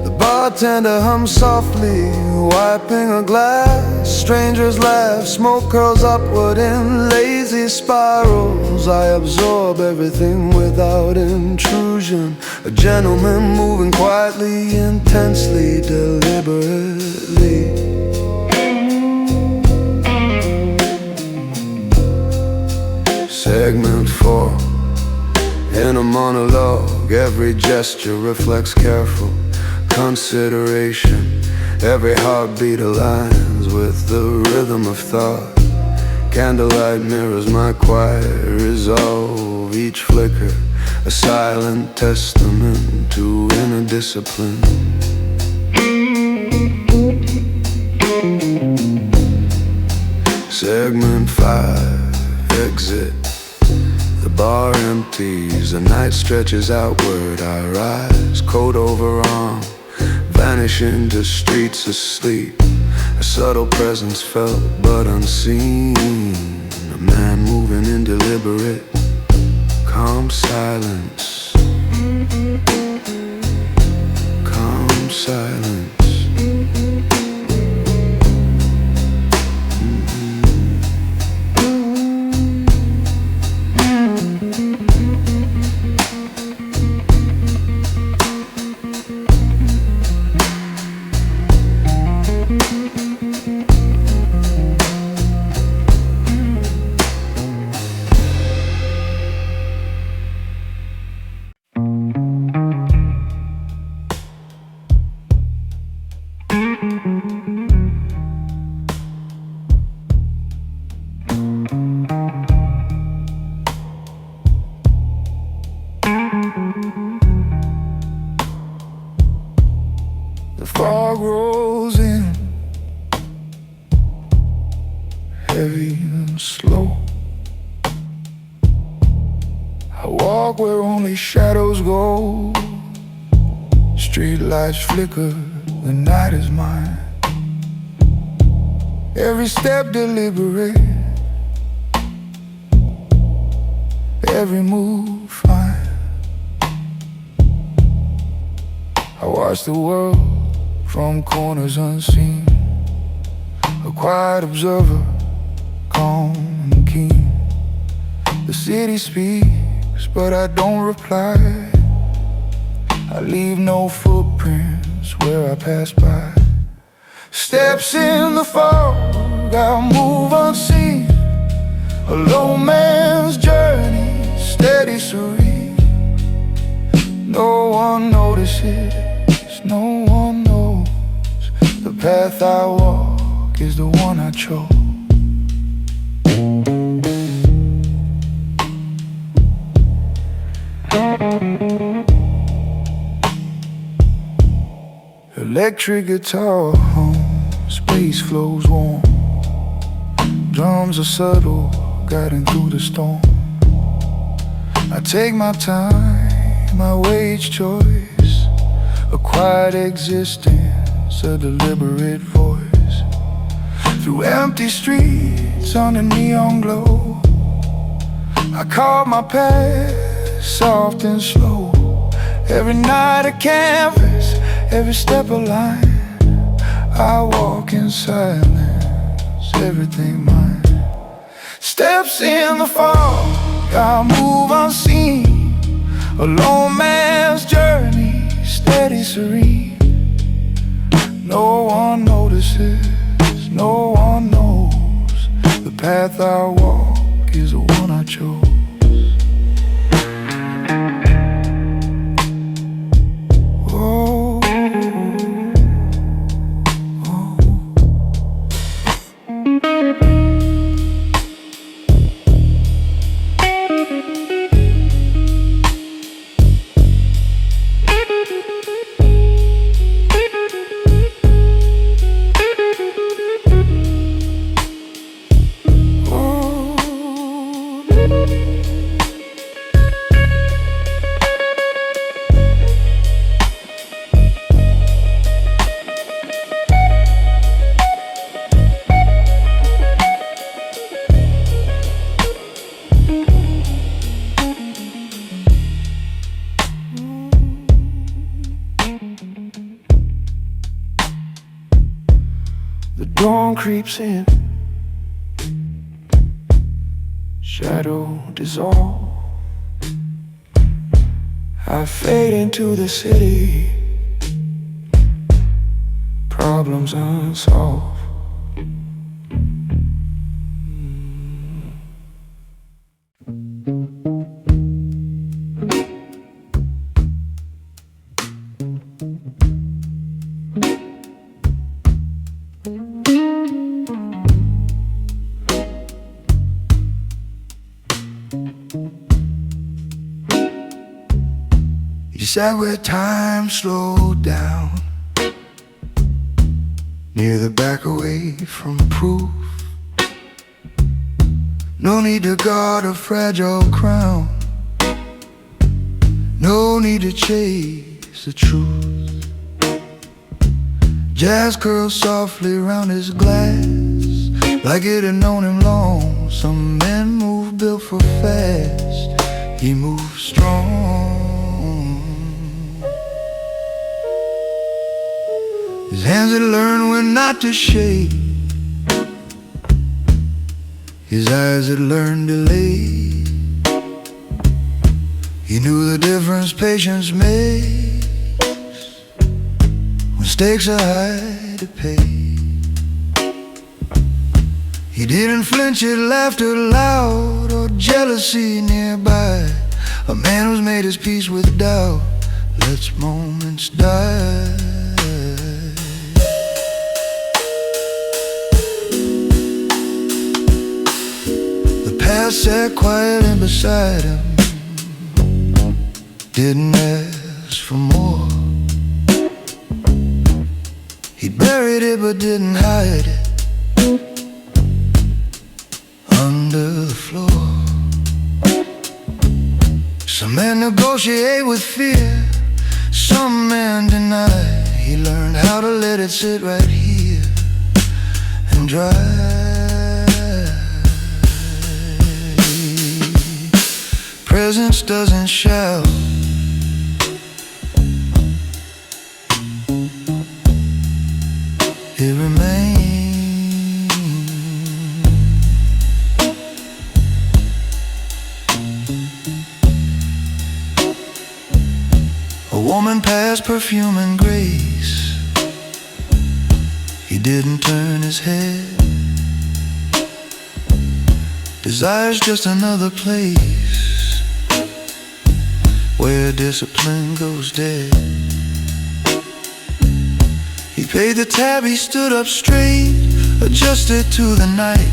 The bartender hums softly, wiping a glass. Strangers laugh, smoke curls upward in lazy spirals. I absorb everything without intrusion. A gentleman moving quietly, intensely, deliberately. Segment 4. In a monologue, every gesture reflects careful consideration. Every heartbeat aligns with the rhythm of thought. Candlelight mirrors my quiet resolve. Each flicker a silent testament to inner discipline. Segment 5. Exit. The bar empties, the night stretches outward. I rise, coat over arm, vanish into streets asleep. A subtle presence felt but unseen. A man moving in deliberate, calm silence. Calm silence. The fog rolls in, heavy and slow. I walk where only shadows go. Street lights flicker, the night is mine. Every step deliberate, every move fine. I watch the world from corners unseen, a quiet observer, calm and keen. The city speaks, but I don't reply. I leave no footprints where I pass by. Steps in the fog, I move unseen. A low man's journey, steady, serene. No one notices, no one knows. The path I walk is the one I chose. Electric guitar hum, space flows warm. Drums are subtle, guiding through the storm. I take my time, my way, each choice. A quiet existence, a deliberate voice. Through empty streets, under neon glow, I carve my path, soft and slow. Every night a canvas, every step a line. I walk in silence, everything mine. Steps in the fog, I move unseen. A lone man's journey, steady, serene. No one notices, no one knows. The path I walk is the one I chose. Oh, creeps in, shadow dissolve. I fade into the city, problems unsolved. You sat where time slowed down, near the back away from proof. No need to guard a fragile crown, no need to chase the truth. Jazz curls softly around his glass, like it had known him long. Some men move built for fast, he moves strong. His hands had learned when not to shake, his eyes had learned delay. He knew the difference patience makes when stakes are high to pay. He didn't flinch at laughter loud or jealousy nearby. A man who's made his peace with doubt lets moments die. Past sat quietly beside him, didn't ask for more. He buried it but didn't hide it under the floor. Some men negotiate with fear, some men deny. He learned how to let it sit right here and dry. Presence doesn't shout, it remains. A woman passed perfume and grace, he didn't turn his head. Desire's just another place where discipline goes dead. He paid the tab, he stood up straight, adjusted to the night.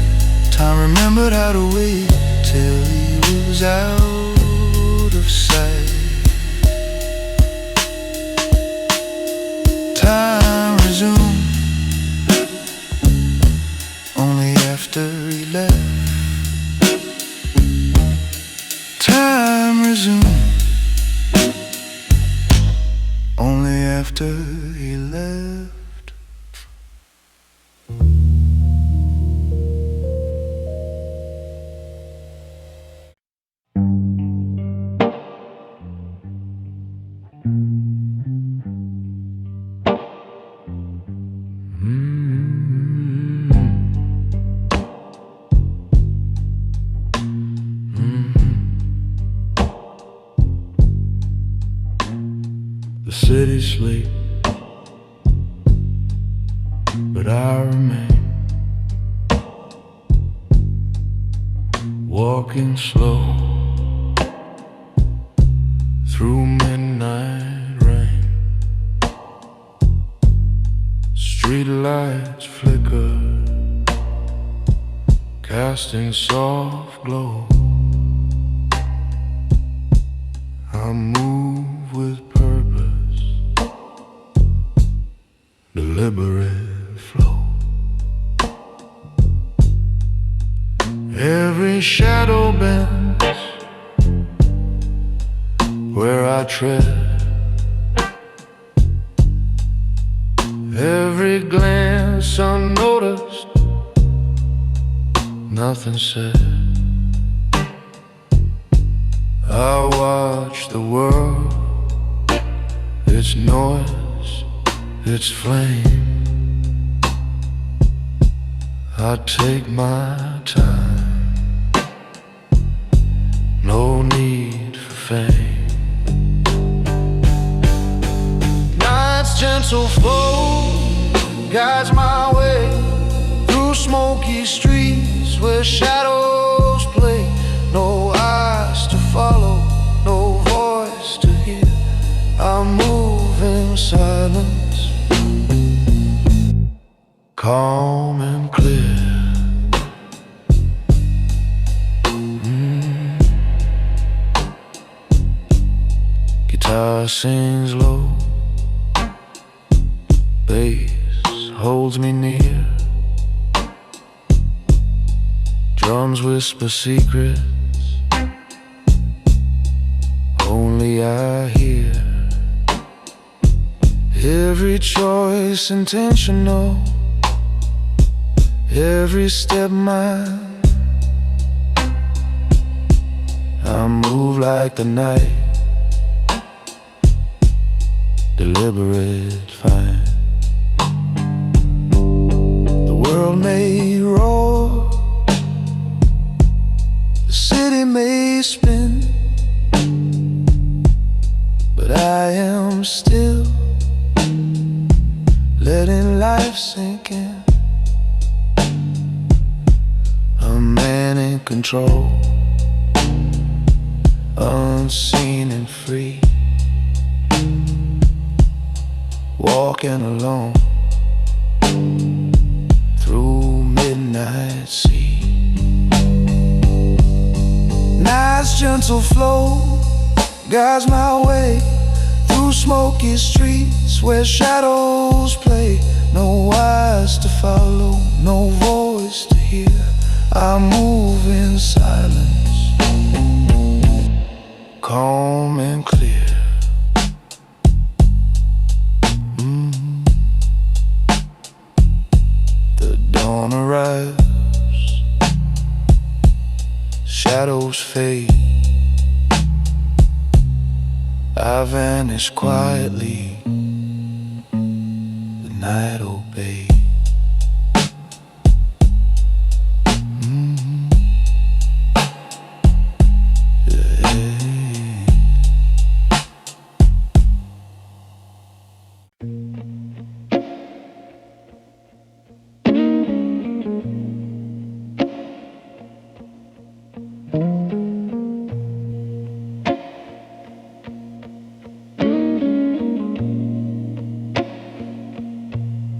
Time remembered how to wait till he was out of sight. Time resumed only after he left. Time resumed only after he left. The city sleeps, but I remain, walking slow through midnight rain. Street lights flicker, casting soft glow. I move with purpose, deliberate flow. Every shadow bends where I tread, every glance unnoticed, nothing said. I watch the world, its noise, its flame. I take my time, no need for fame. Night's gentle flow guides my way through smoky streets where shadows play. No eyes to follow, no voice to hear. I move in silence, calm and clear. Guitar sings low, bass holds me near, drums whisper secrets only I hear. Every choice intentional, every step mine. I move like the night, deliberate, fine. The world may roar, the city may spin, but I am still letting life sink in. A man in control, unseen and free, walking alone through midnight sea. Night's gentle flow guides my way through smoky streets where shadows play. No eyes to follow, no voice to hear. I move in silence, calm and clear. The dawn arrives, shadows fade. I vanish quietly, the night obeys.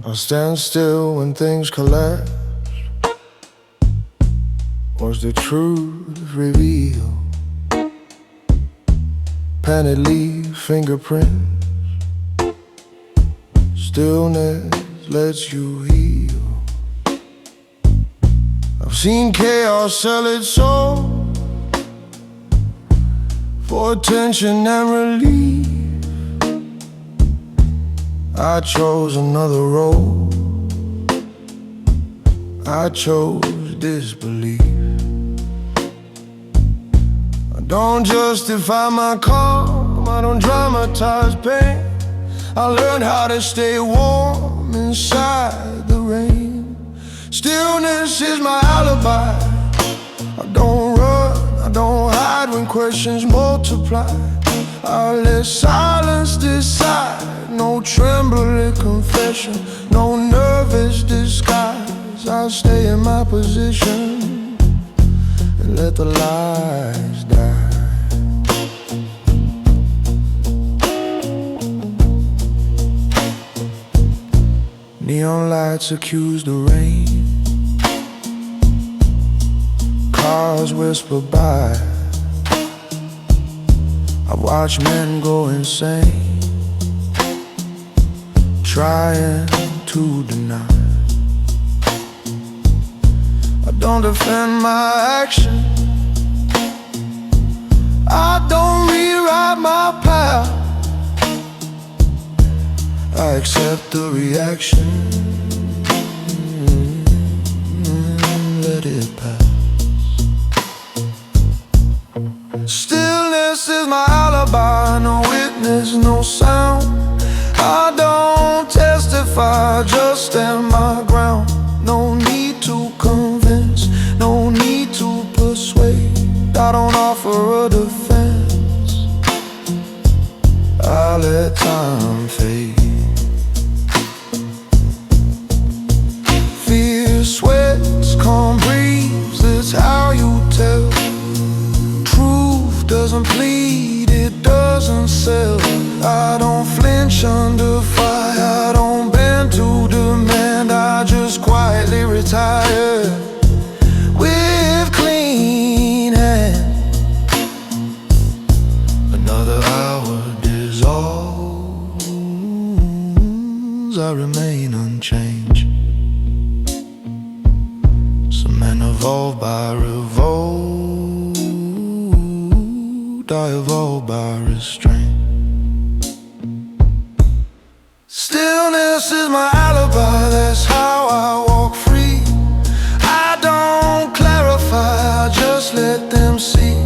I stand still when things collapse. Watch the truth reveal. Painted leaf fingerprints. Stillness lets you heal. I've seen chaos sell its soul for attention and relief. I chose another road, I chose disbelief. I don't justify my calm, I don't dramatize pain. I learned how to stay warm inside the rain. Stillness is my alibi. I don't run, I don't hide when questions multiply. I let silence decide. No trembling confession, no nervous disguise. I stay in my position and let the lies die. Neon lights accuse the rain. Cars whisper by. I watch men go insane, trying to deny. I don't defend my action, I don't rewrite my path. I accept the reaction, let it pass. Stillness is my alibi, no witness, no sound. I don't testify, just stand my ground. No need to for a defense. I let time fade. Fear sweats, calm breeze, that's how you tell. Truth doesn't plead, it doesn't sell. I don't flinch under fire, I don't bend to demand. I just quietly retire with clean hands. Another hour dissolves, I remain unchanged. Some men evolve by revolt, I evolve by restraint. Stillness is my alibi, that's how I walk free. I don't clarify, I just let them see.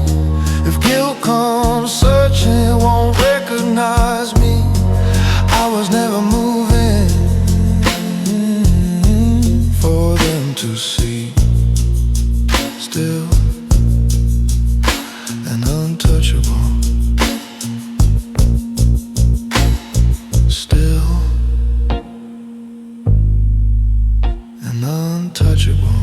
If guilt comes searching, it won't recognize me. I was never moving for them to see. Still and untouchable. Still and untouchable.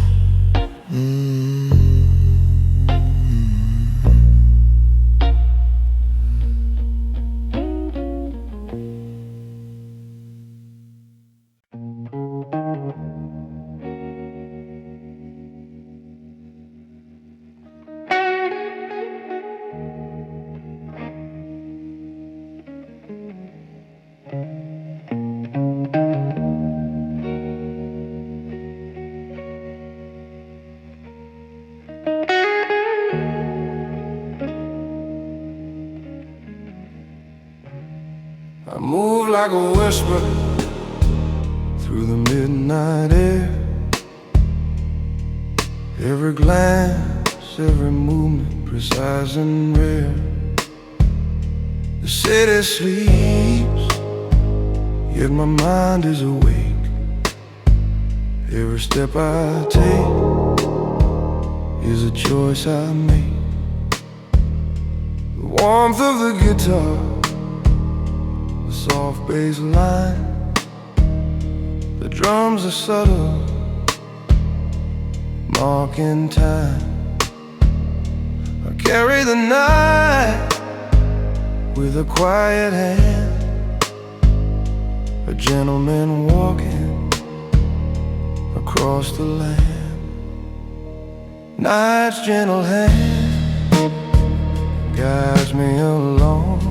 I move like a whisper through the midnight air. Every glance, every movement, precise and rare. The city sleeps, yet my mind is awake. Every step I take is a choice I make. The warmth of the guitar, soft bass line, the drums are subtle, marking time. I carry the night with a quiet hand, a gentleman walking across the land. Night's gentle hand guides me along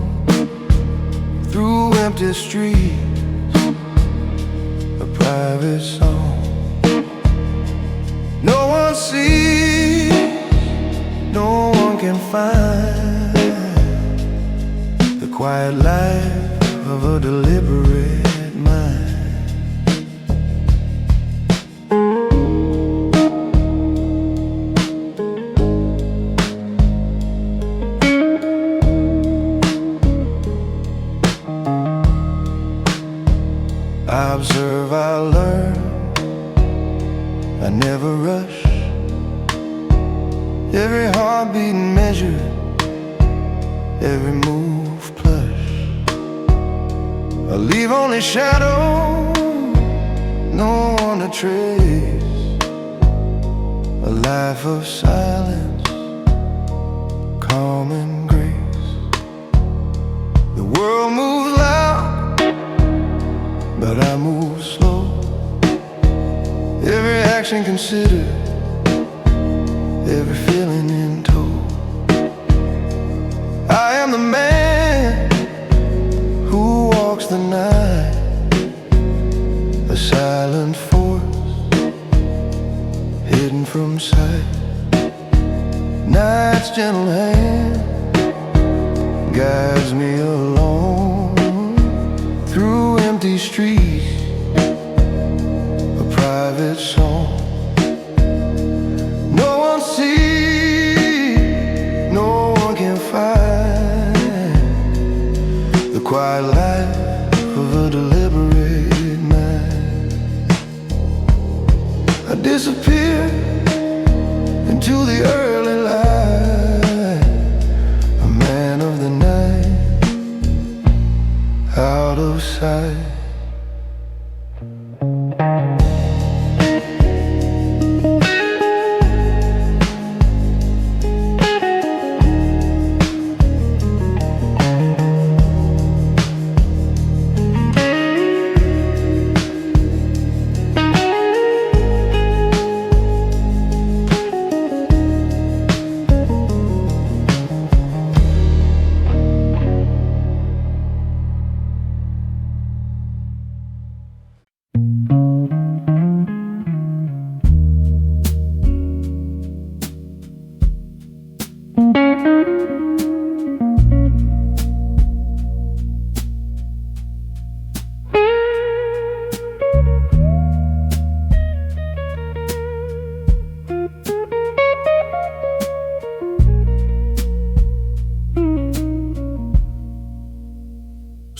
through empty streets, a private song. No one sees, no one can find the quiet life of a deliberate mind. I observe, I learn, I never rush. Every heartbeat measured, every move plush. I leave only shadow, no one to trace. A life of silence, calm and grace. The world moves loud, but I move slow. Every action considered, every feeling in tow. I am the man who walks the night, a silent force hidden from sight. Night's gentle hand guides me along through empty streets, a private song. No one sees, no one can find the quiet life of a deliberate man. I disappear into the early light,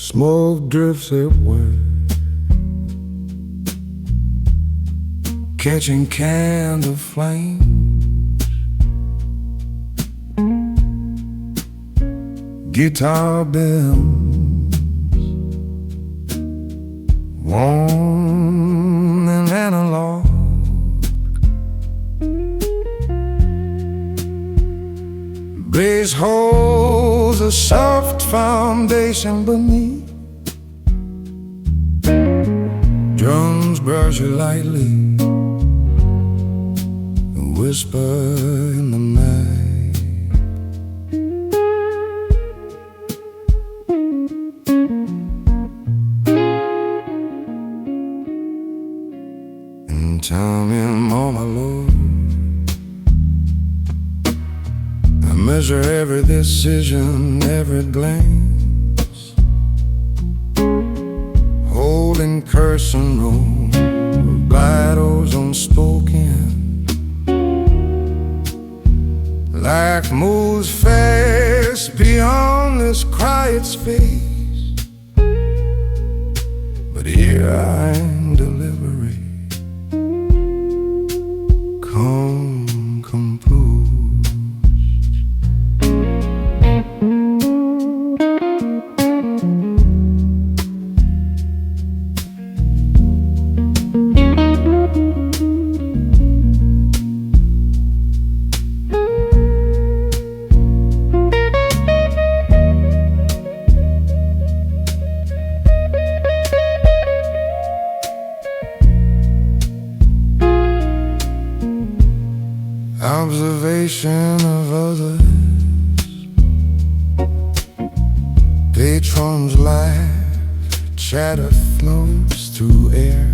Smoke drifts upward, catching candle flames. Guitar bells, warm and analog. Bass holds a soft foundation beneath. Drums brush you lightly and whisper in the night. And time in all my Lord, I measure every decision, every glance, holding curse and roll, battles unspoken. Life moves fast beyond this quiet space, but here I'm delivery, calm, composed. Observation of others, patrons laugh, chatter flows through air.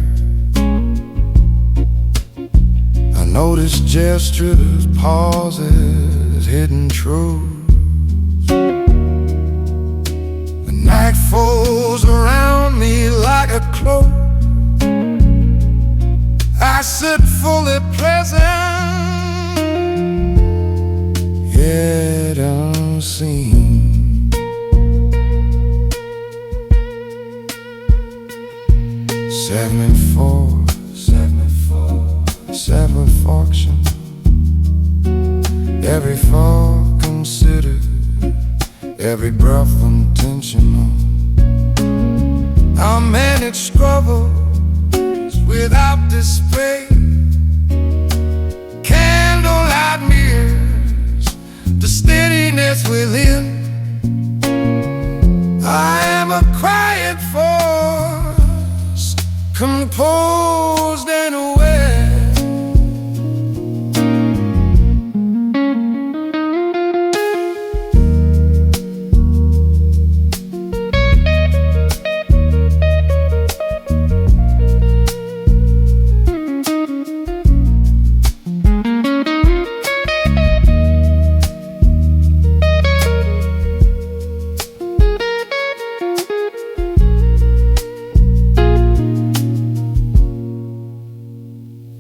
I notice gestures, pauses, hidden truths. The night folds around me like a cloak. I sit fully present, yet unseen. Seven function. Every fall considered, every breath intentional. I'll manage struggles without display. Candlelight mirrors the steadiness within. I am a quiet force, composed and aware.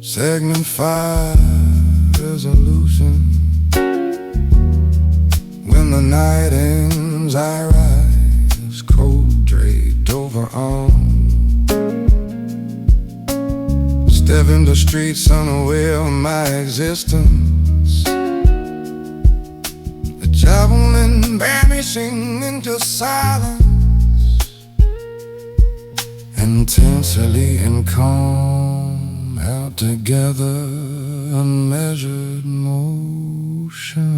Segment 5, resolution. When the night ends, I rise, cold draped over arm. Step in the streets unaware of my existence. The javelin vanishing into silence, intensely in calm. Held together, unmeasured motion.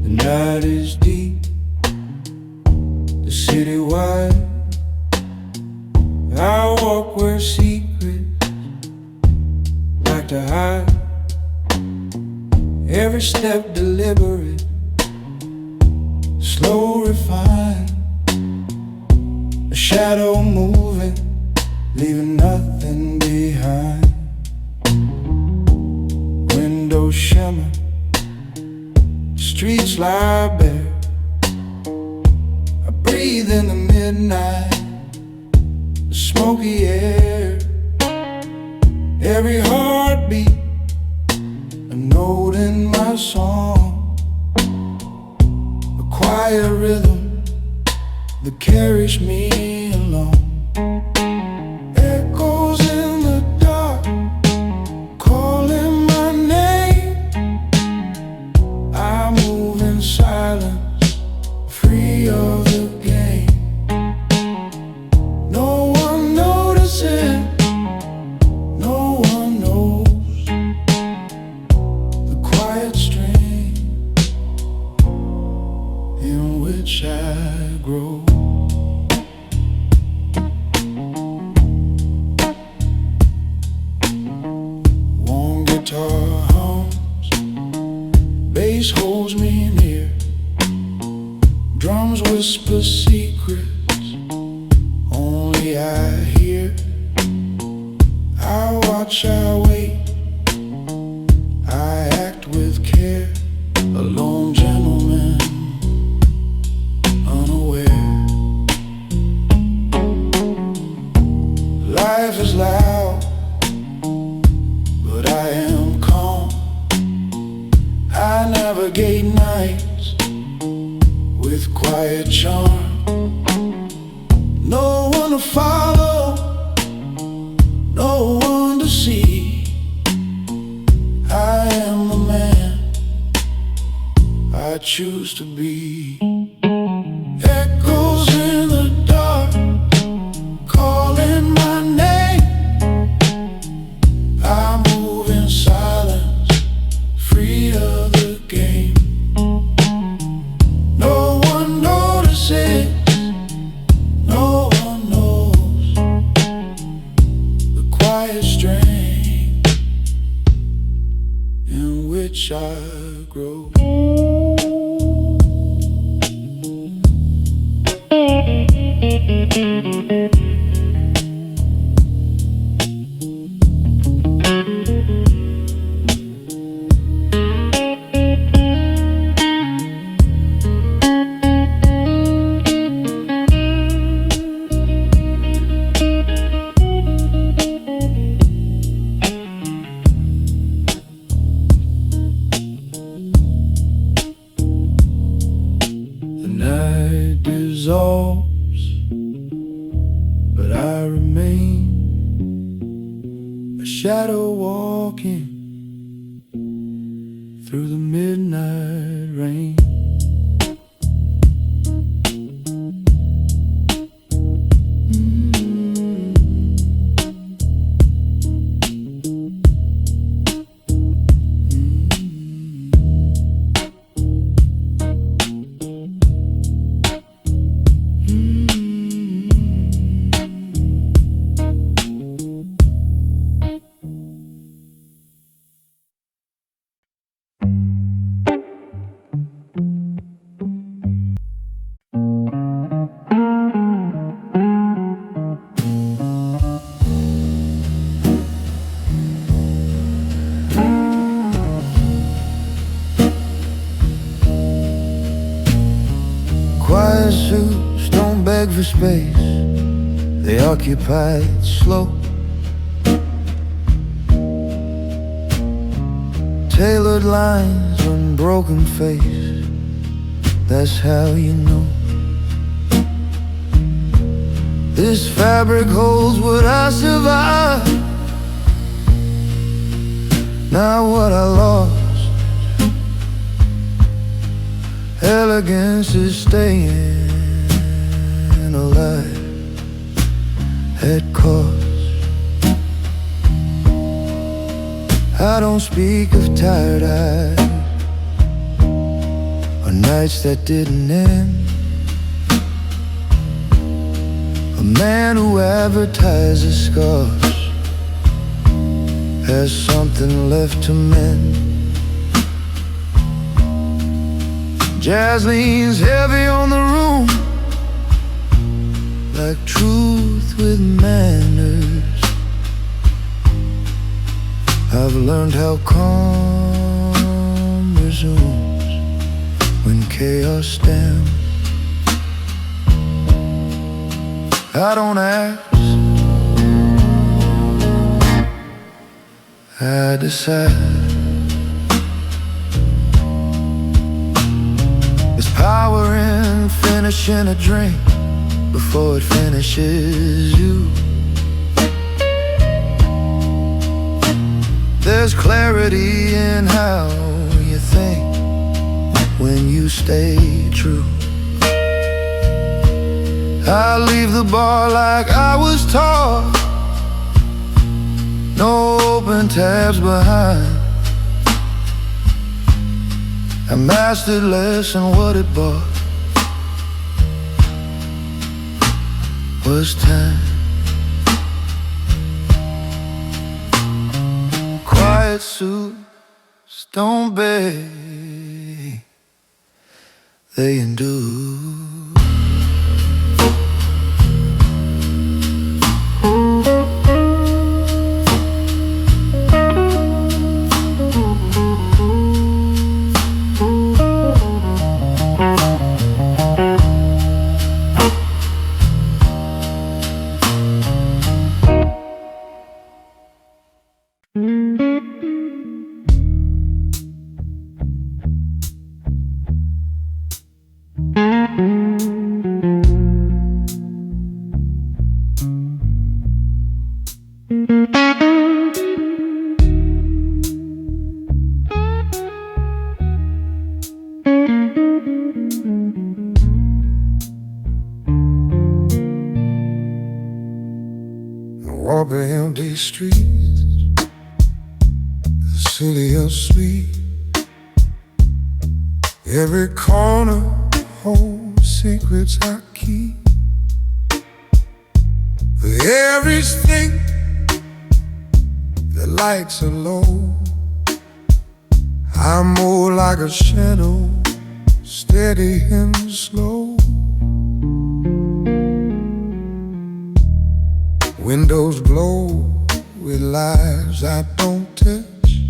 The night is deep, the city wide. I walk where secrets like to hide. Every step deliberate, slow, refined. A shadow moving, leaving nothing behind. Windows face lie bare. I breathe in the midnight, the smoky air. Every heartbeat, a note in my song, a quiet rhythm that carries me along. Echoes in the dark, calling my name. I move in silence, free of the game. No one notices, no one knows the quiet strain in which I grow. Warm guitar hums, bass holds me near. Drums whisper secrets only I hear. I watch, I wait, I act with care. A lone gentleman, unaware. Life is loud, but I am calm. I navigate nights with quiet charm. No one to follow, no one to see. I am the man I choose to be. Echoes in the dark, calling my name. I move in silence, free of the game. No one notices, no one knows the quiet strain in which I grow. The night dissolves, but I remain a shadow walking through the midnight rain. Quiet suits don't beg for space, they occupy it slow. Tailored lines, unbroken face, that's how you know. This fabric holds what I survived, not what I lost. Elegance is staying alive at cost. I don't speak of tired eyes or nights that didn't end. A man who advertises scars has something left to mend. Jazz leans heavy on the room, like truth with manners. I've learned how calm resumes when chaos stands. I don't ask, I decide. There's power in finishing a drink before it finishes you. There's clarity in how you think when you stay true. I leave the bar like I was taught, no open tabs behind. I mastered less than what it bought was time. Quiet suits don't beg, they endure. Walk the empty streets, the city of sweet. Every corner holds secrets I keep. For every state, the lights are low. I move like a shadow, steady and slow. Windows glow with lives I don't touch.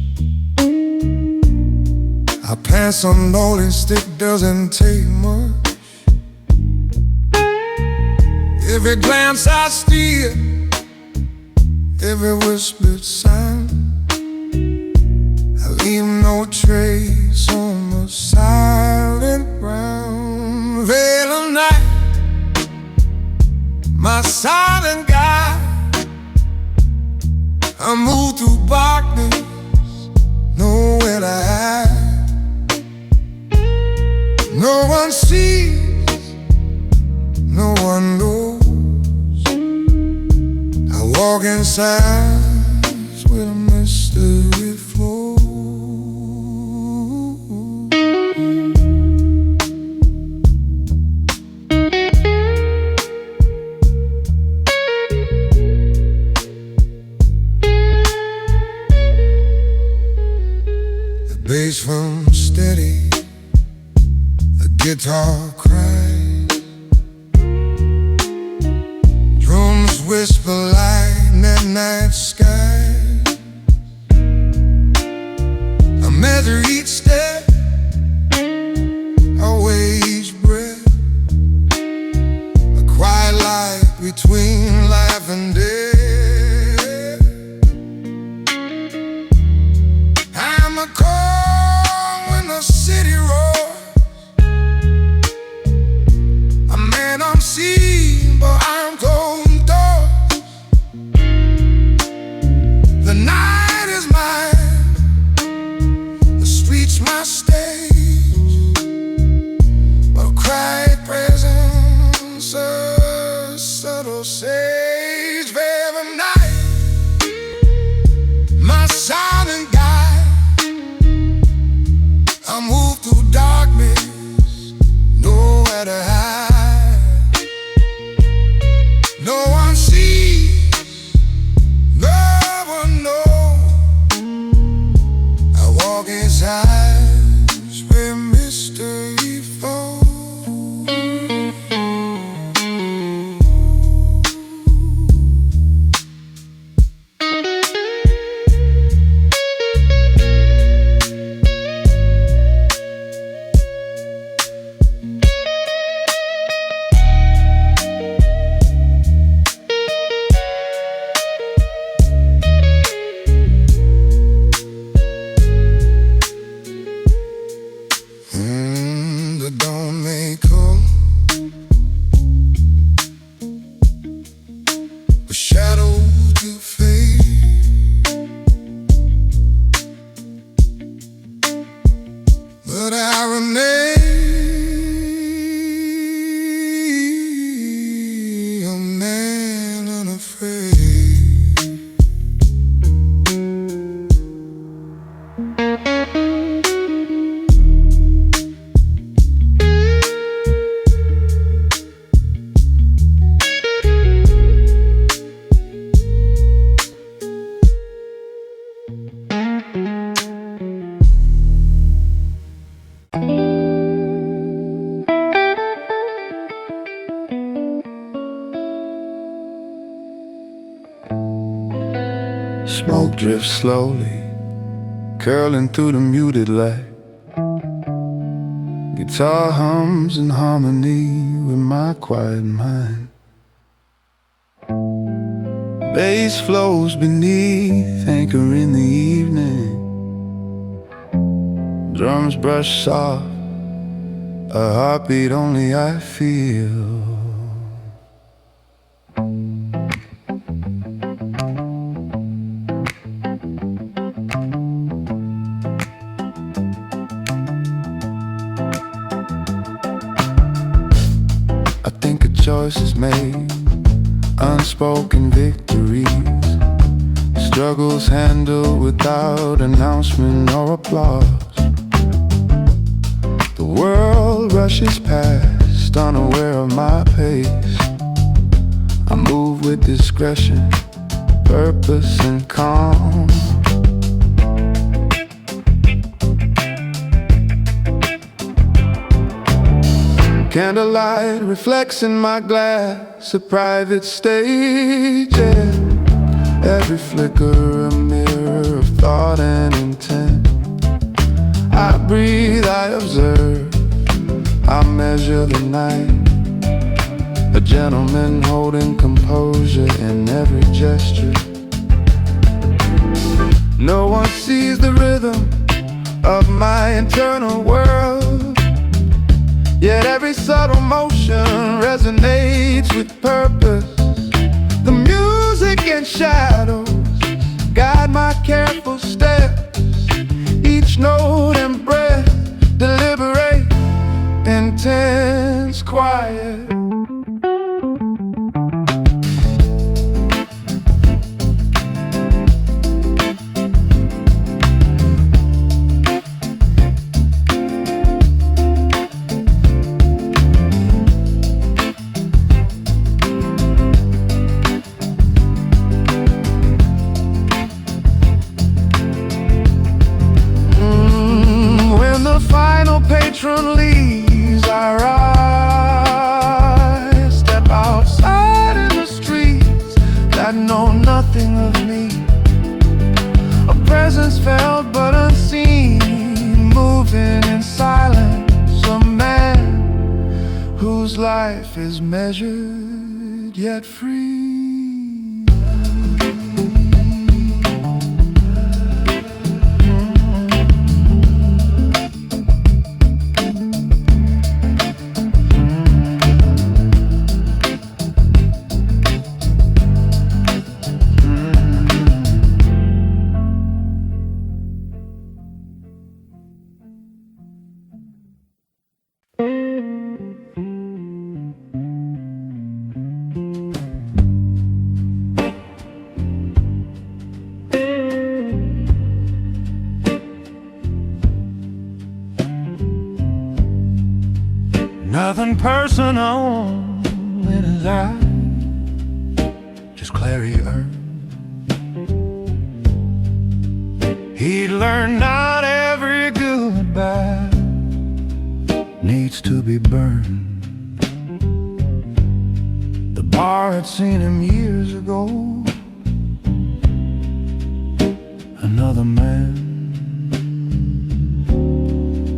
I pass unnoticed, it doesn't take much. Every glance I steal, every whispered sign, I leave no trace on the silent ground. Veil of night, my silent guide. I move through darkness, nowhere to hide. No one sees, no one knows. I walk in silence with a mystery flow. Bass from steady, the guitar cries, drums whisper light in that night sky. I measure each step, I weigh each breath, a quiet light between life and death. I'm a call when the city roars, drift slowly, curling through the muted light. Guitar hums in harmony with my quiet mind. Bass flows beneath, anchor in the evening. Drums brush soft, a heartbeat only I feel. I think a choice is made, unspoken victories, struggles handled without announcement or applause. The world rushes past, unaware of my pace. I move with discretion, purpose and calm. Candlelight reflects in my glass, a private stage, yeah. Every flicker a mirror of thought and intent. I breathe, I observe, I measure the night. A gentleman holding composure in every gesture. No one sees the rhythm of my internal world, yet every subtle motion resonates with purpose. The music and shadows guide my careful steps. Each note and breath deliberate, intense, quiet. Patron leaves, I rise, step outside in the streets that know nothing of me. A presence felt but unseen, moving in silence. A man whose life is measured yet free. Nothing personal in his eyes, just clarity earned. He'd learned not every goodbye needs to be burned. The bar had seen him years ago, another man.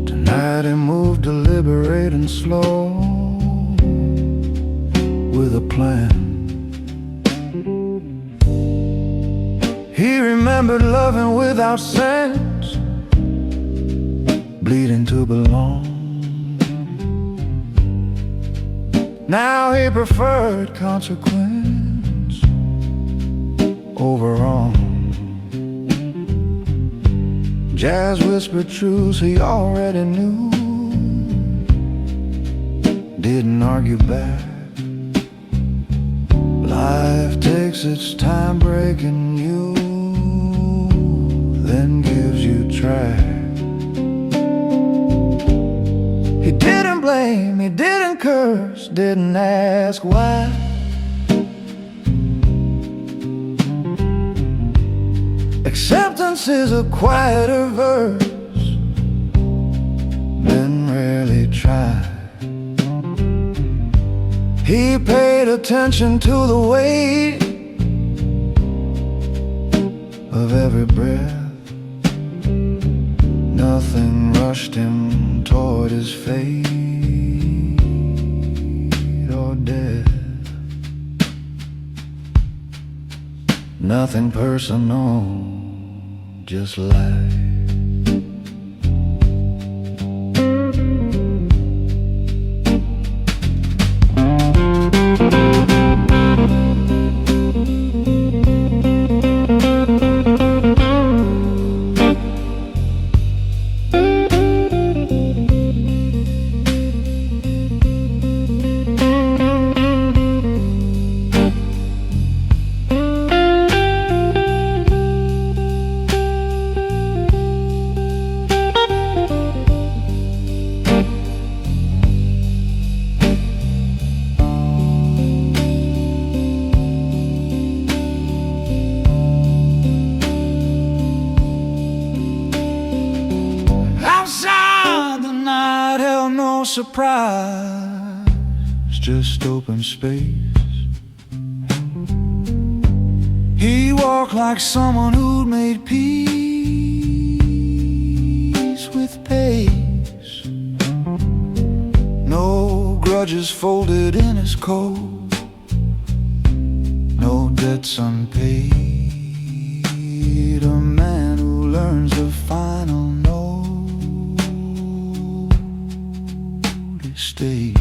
Tonight he moved deliberate and slow, with a plan. He remembered loving without sense, bleeding to belong. Now he preferred consequence over wrong. Jazz whispered truths he already knew, didn't argue back. Life takes its time breaking you, then gives you track. He didn't blame, he didn't curse, didn't ask why. Acceptance is a quieter verse than rarely tried. He paid attention to the weight of every breath. Nothing rushed him toward his fate or death. Nothing personal, just life. Outside the night held no surprise, Just open space. he walked like someone who'd made peace with pace. No grudges folded in his coat, no debts unpaid. A man who learns the final note is stay.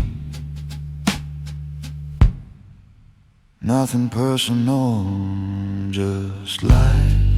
Nothing personal, just life.